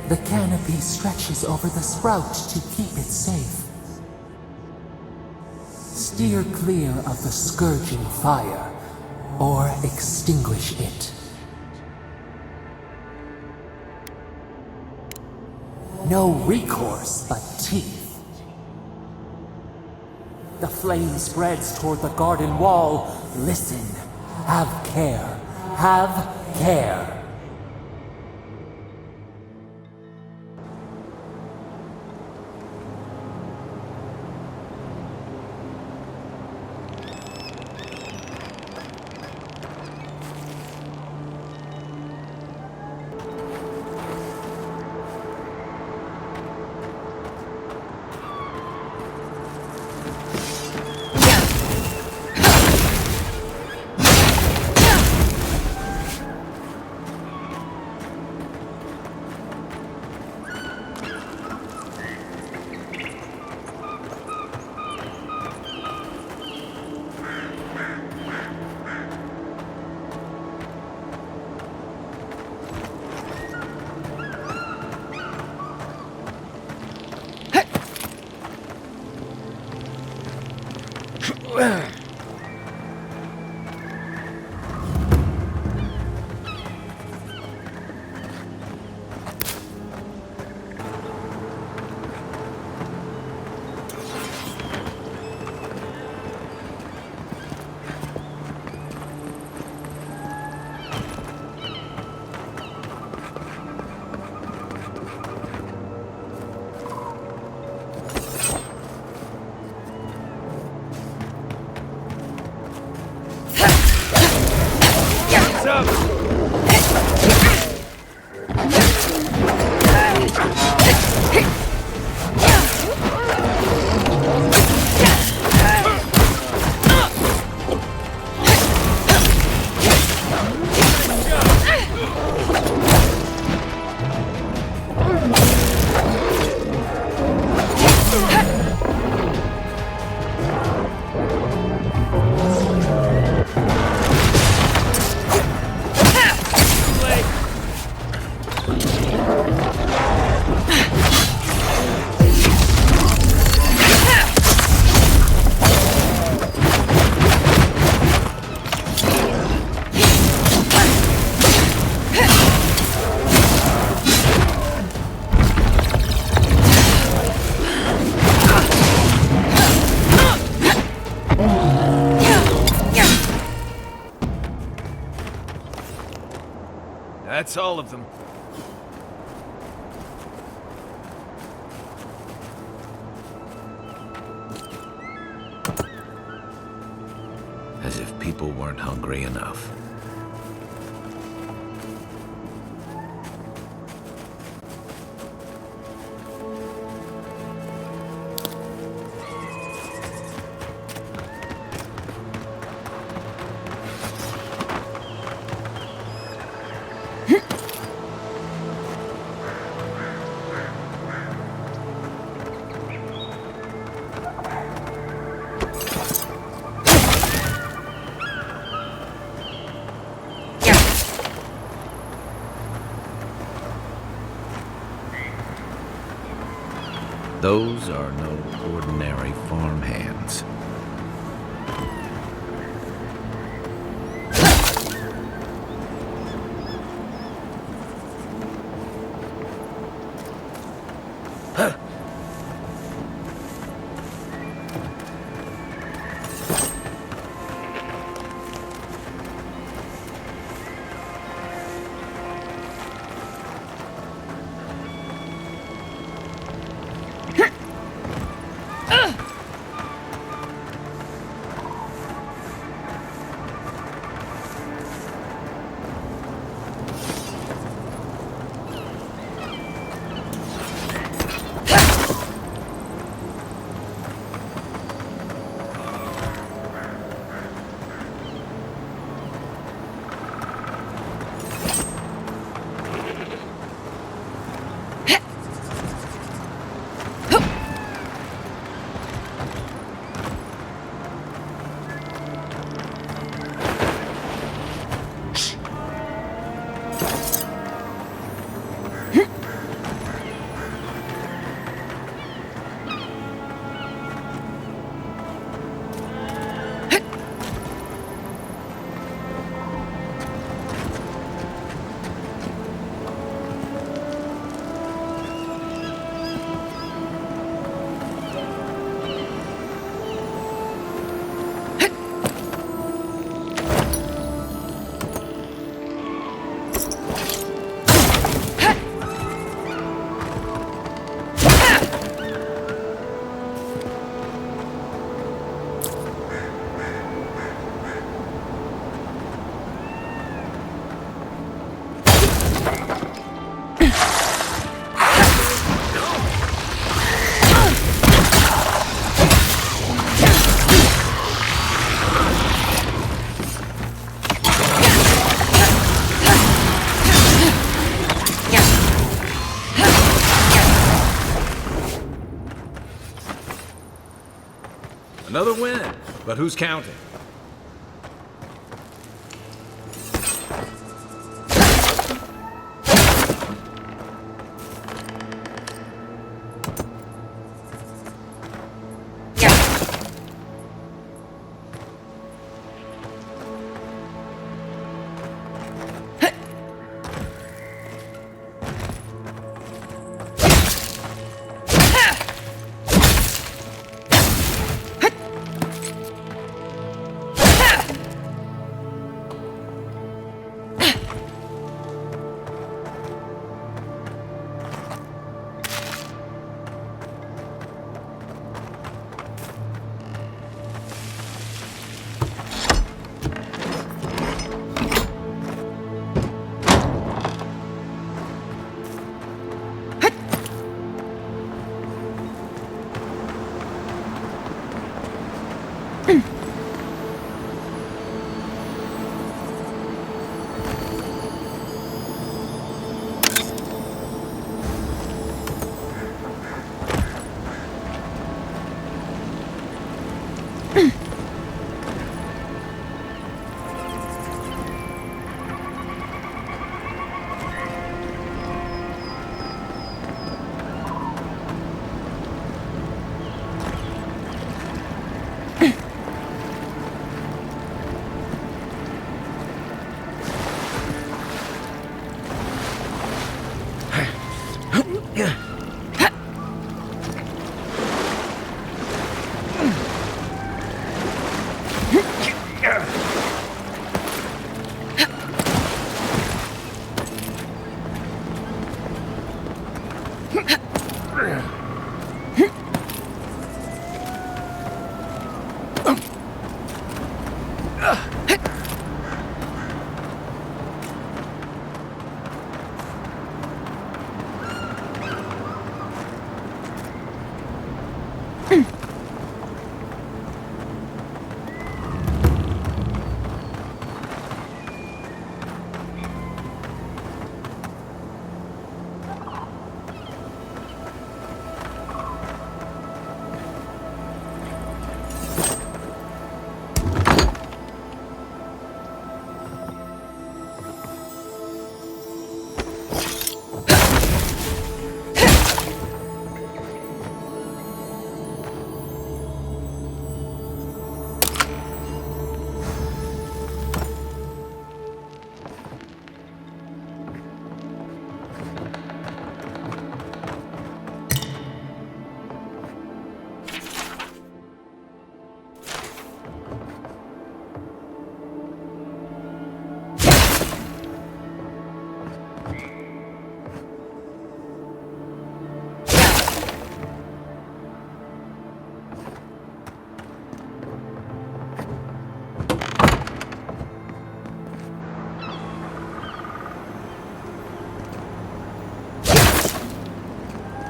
The canopy stretches over the sprout to keep it safe. Steer clear of the scourging fire, or extinguish it. No recourse but teeth. The flame spreads toward the garden wall. Listen. Have care. Have care. That's all of them. As if people weren't hungry enough. Those are no ordinary farmhands. Another win, but who's counting?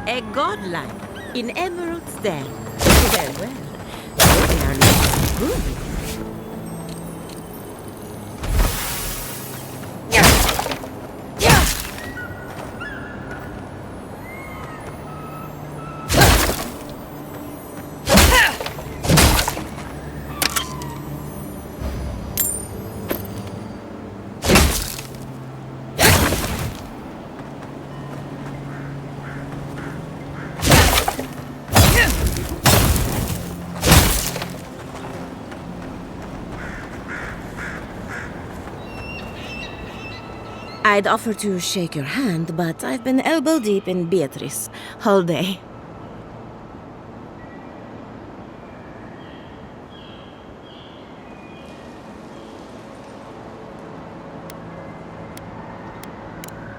A godlike in Emerald's Den. Well, well. They are not good. I'd offer to shake your hand, but I've been elbow deep in Beatrice all day.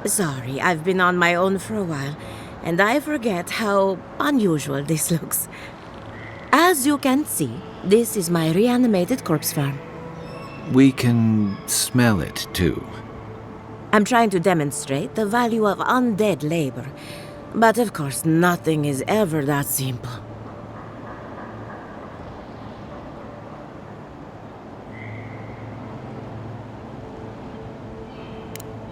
Sorry, I've been on my own for a while, and I forget how unusual this looks. As you can see, this is my reanimated corpse farm. We can smell it, too. I'm trying to demonstrate the value of undead labor, but of course nothing is ever that simple.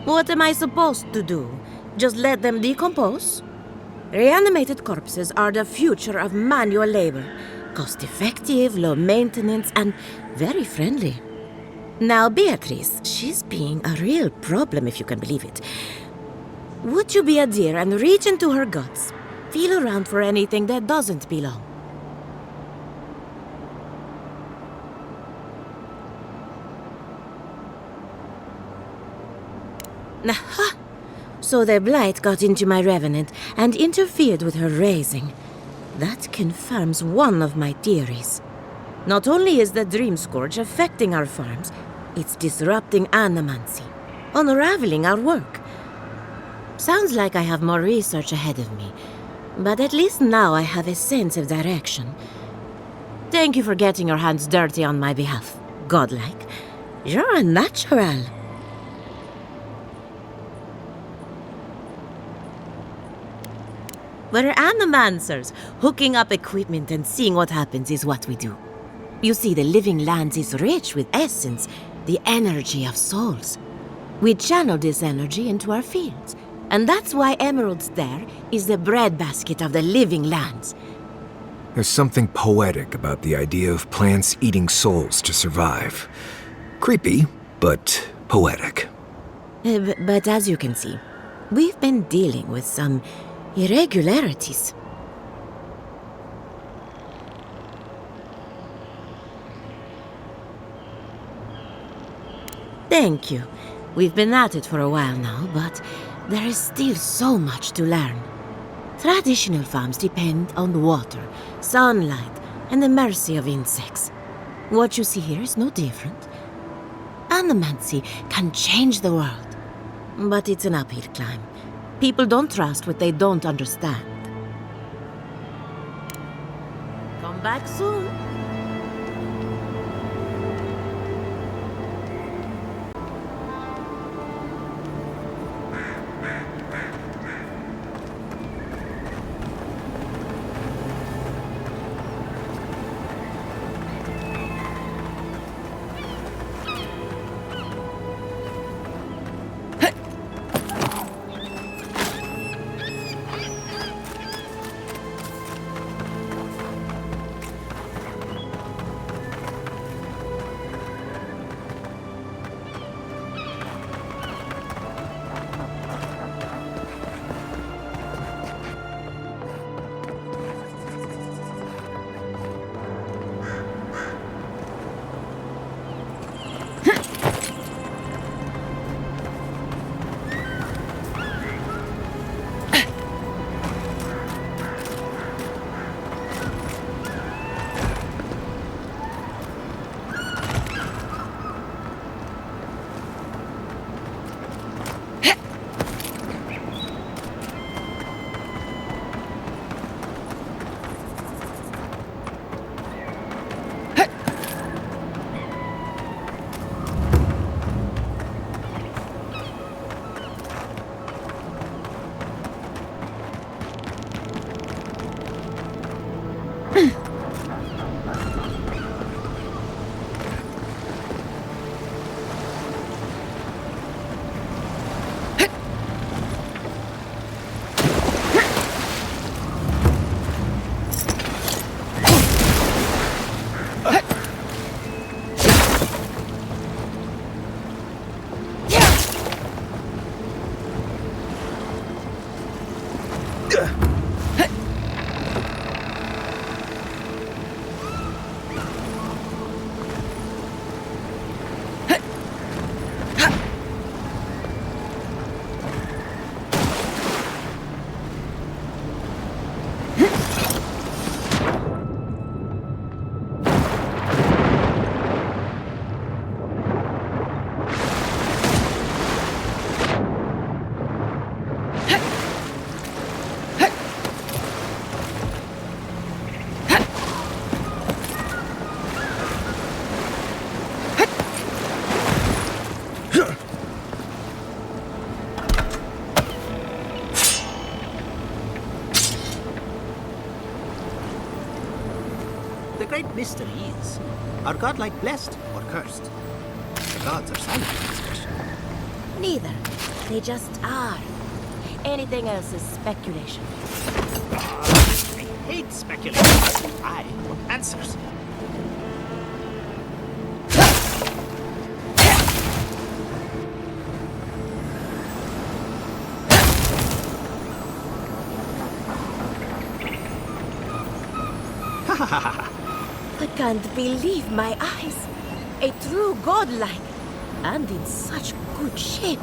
What am I supposed to do? Just let them decompose? Reanimated corpses are the future of manual labor. Cost-effective, low maintenance, and very friendly. Now, Beatrice, she's being a real problem, if you can believe it. Would you be a dear and reach into her guts? Feel around for anything that doesn't belong. Aha! So the blight got into my revenant and interfered with her raising. That confirms one of my theories. Not only is the Dream Scourge affecting our farms, it's disrupting animancy, unraveling our work. Sounds like I have more research ahead of me, but at least now I have a sense of direction. Thank you for getting your hands dirty on my behalf, godlike. You're a natural. We're animancers. Hooking up equipment and seeing what happens is what we do. You see, the living lands is rich with essence, the energy of souls. We channel this energy into our fields, and that's why Emerald's there is the breadbasket of the living lands. There's something poetic about the idea of plants eating souls to survive. Creepy, but poetic. But as you can see, we've been dealing with some irregularities. Thank you. We've been at it for a while now, but there is still so much to learn. Traditional farms depend on water, sunlight, and the mercy of insects. What you see here is no different. Animancy can change the world, but it's an uphill climb. People don't trust what they don't understand. Come back soon. great mystery is, are godlike blessed or cursed? The gods are silent on this question. Neither. They just are. Anything else is speculation. I hate speculation. I want answers. I can't believe my eyes. A true godlike, and in such good shape.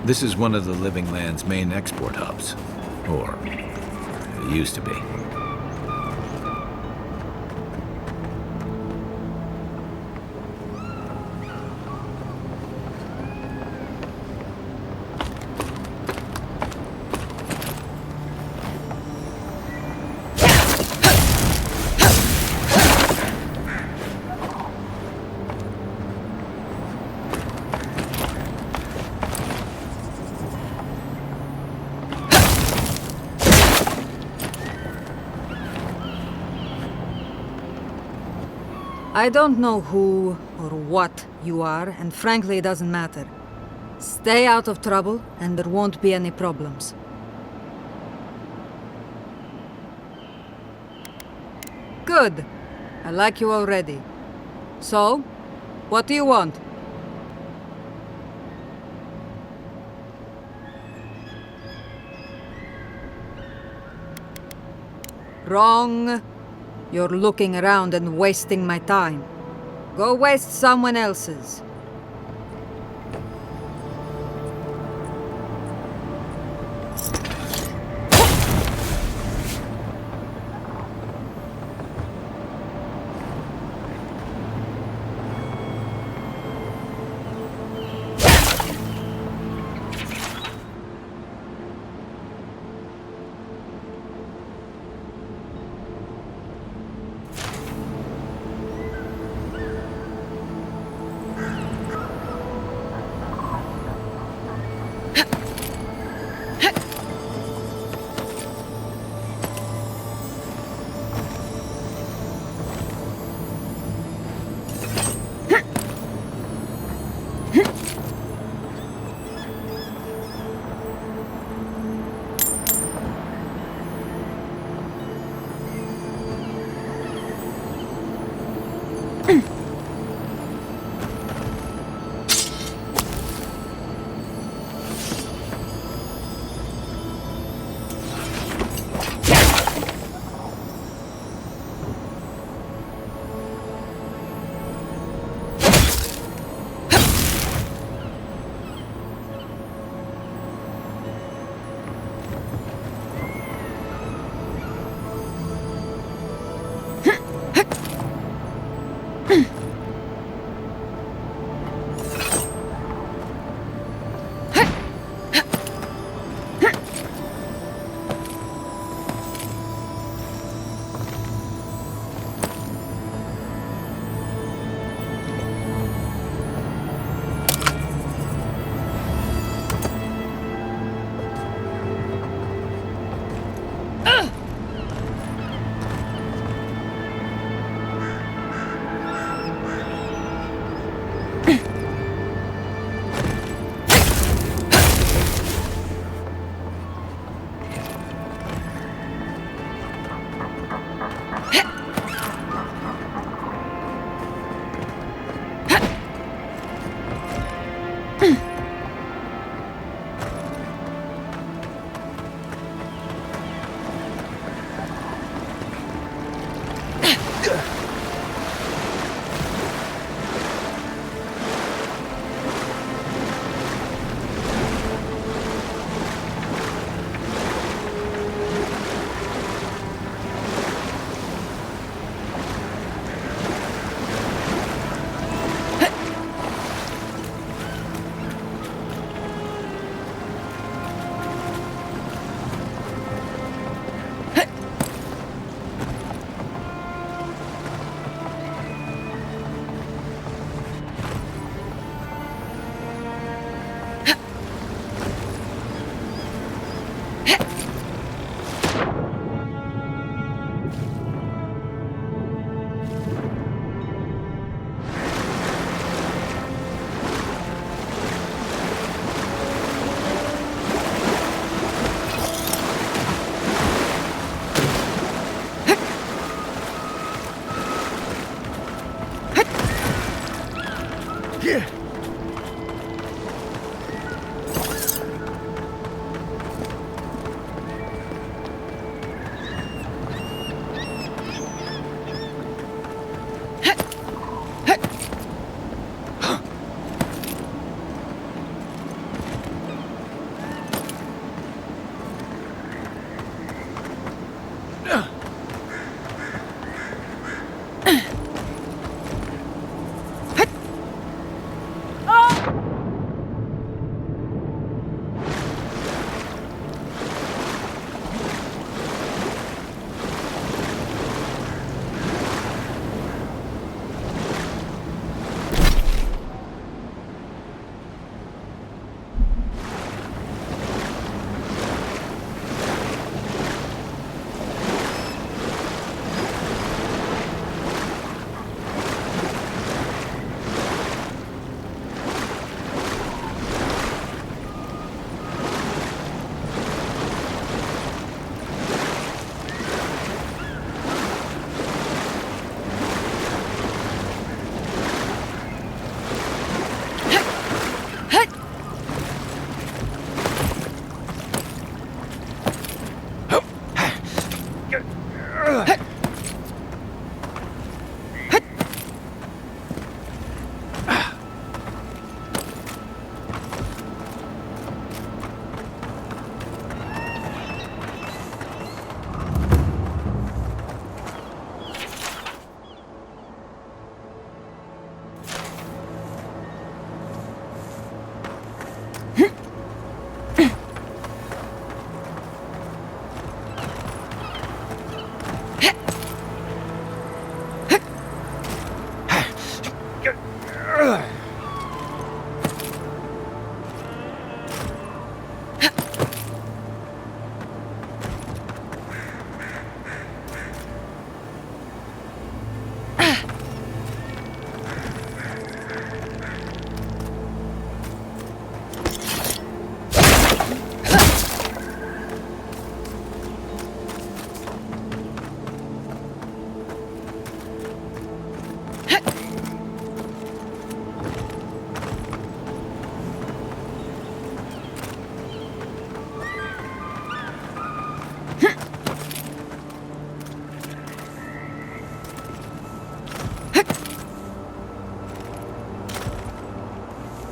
This is one of the Living Land's main export hubs. Or, it used to be. I don't know who or what you are, and frankly, it doesn't matter. Stay out of trouble, and there won't be any problems. Good. I like you already. So, what do you want? Wrong. You're looking around and wasting my time. Go waste someone else's.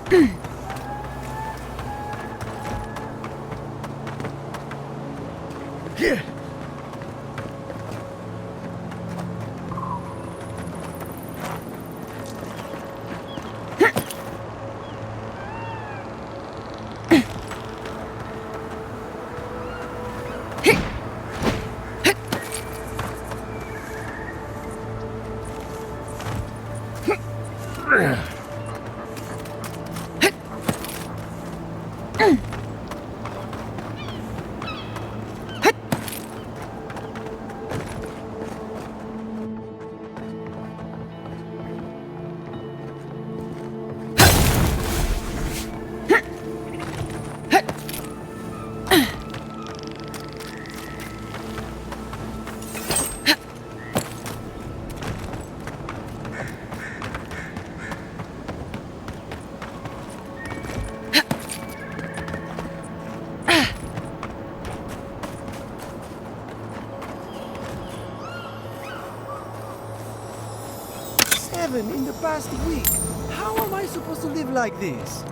Here! In the past week. How am I supposed to live like this?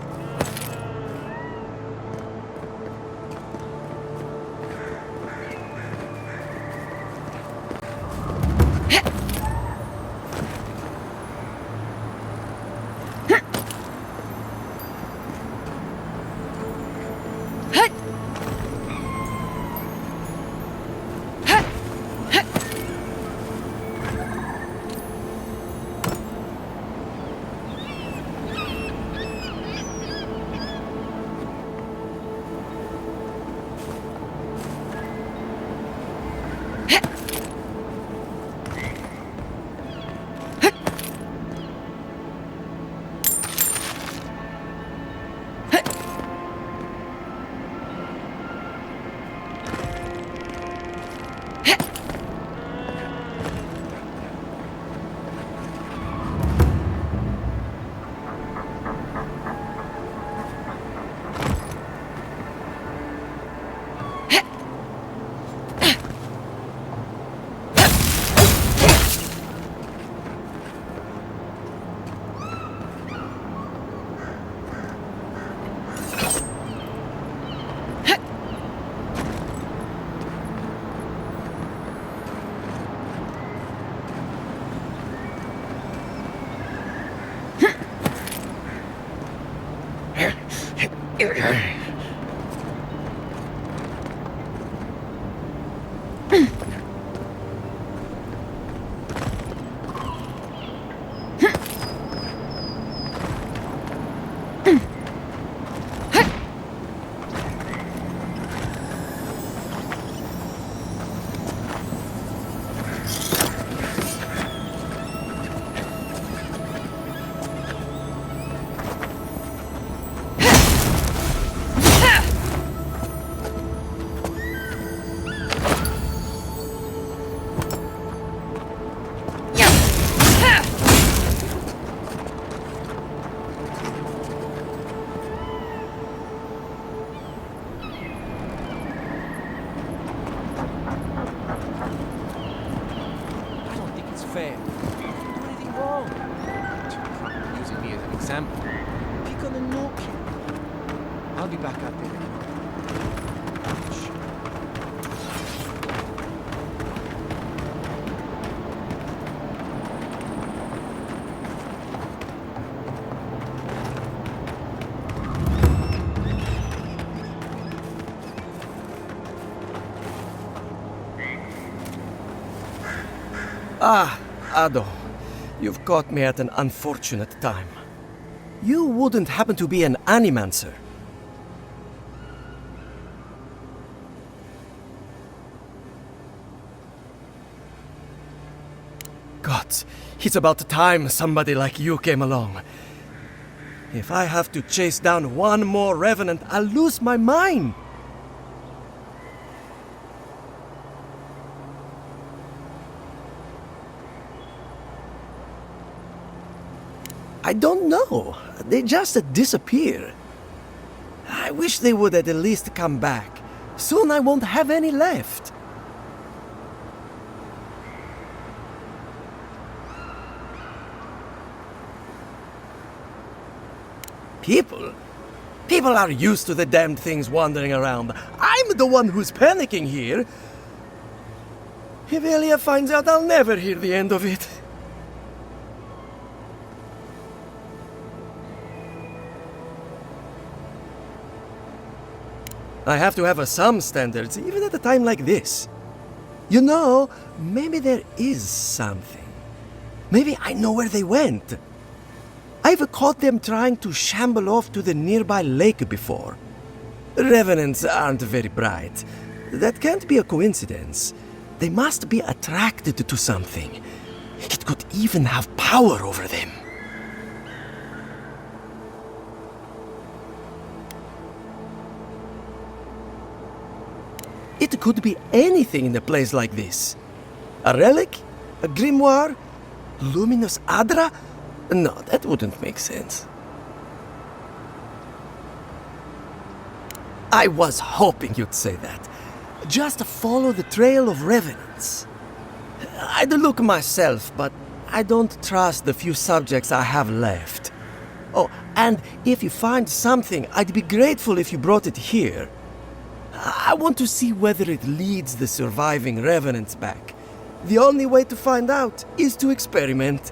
fair. Did you do anything wrong? Using me as an example. Pick on the no kid. I'll be back out there. Ah, Ado. You've caught me at an unfortunate time. You wouldn't happen to be an animancer? Gods, it's about time somebody like you came along. If I have to chase down one more revenant, I'll lose my mind. I don't know. They just disappear. I wish they would at least come back. Soon I won't have any left. People? People are used to the damned things wandering around. I'm the one who's panicking here. If Elia finds out, I'll never hear the end of it. I have to have some standards, even at a time like this. You know, maybe there is something. Maybe I know where they went. I've caught them trying to shamble off to the nearby lake before. Revenants aren't very bright. That can't be a coincidence. They must be attracted to something. It could even have power over them. It could be anything in a place like this. A relic? A grimoire? Luminous Adra? No, that wouldn't make sense. I was hoping you'd say that. Just follow the trail of revenants. I'd look myself, but I don't trust the few subjects I have left. Oh, and if you find something, I'd be grateful if you brought it here. I want to see whether it leads the surviving revenants back. The only way to find out is to experiment.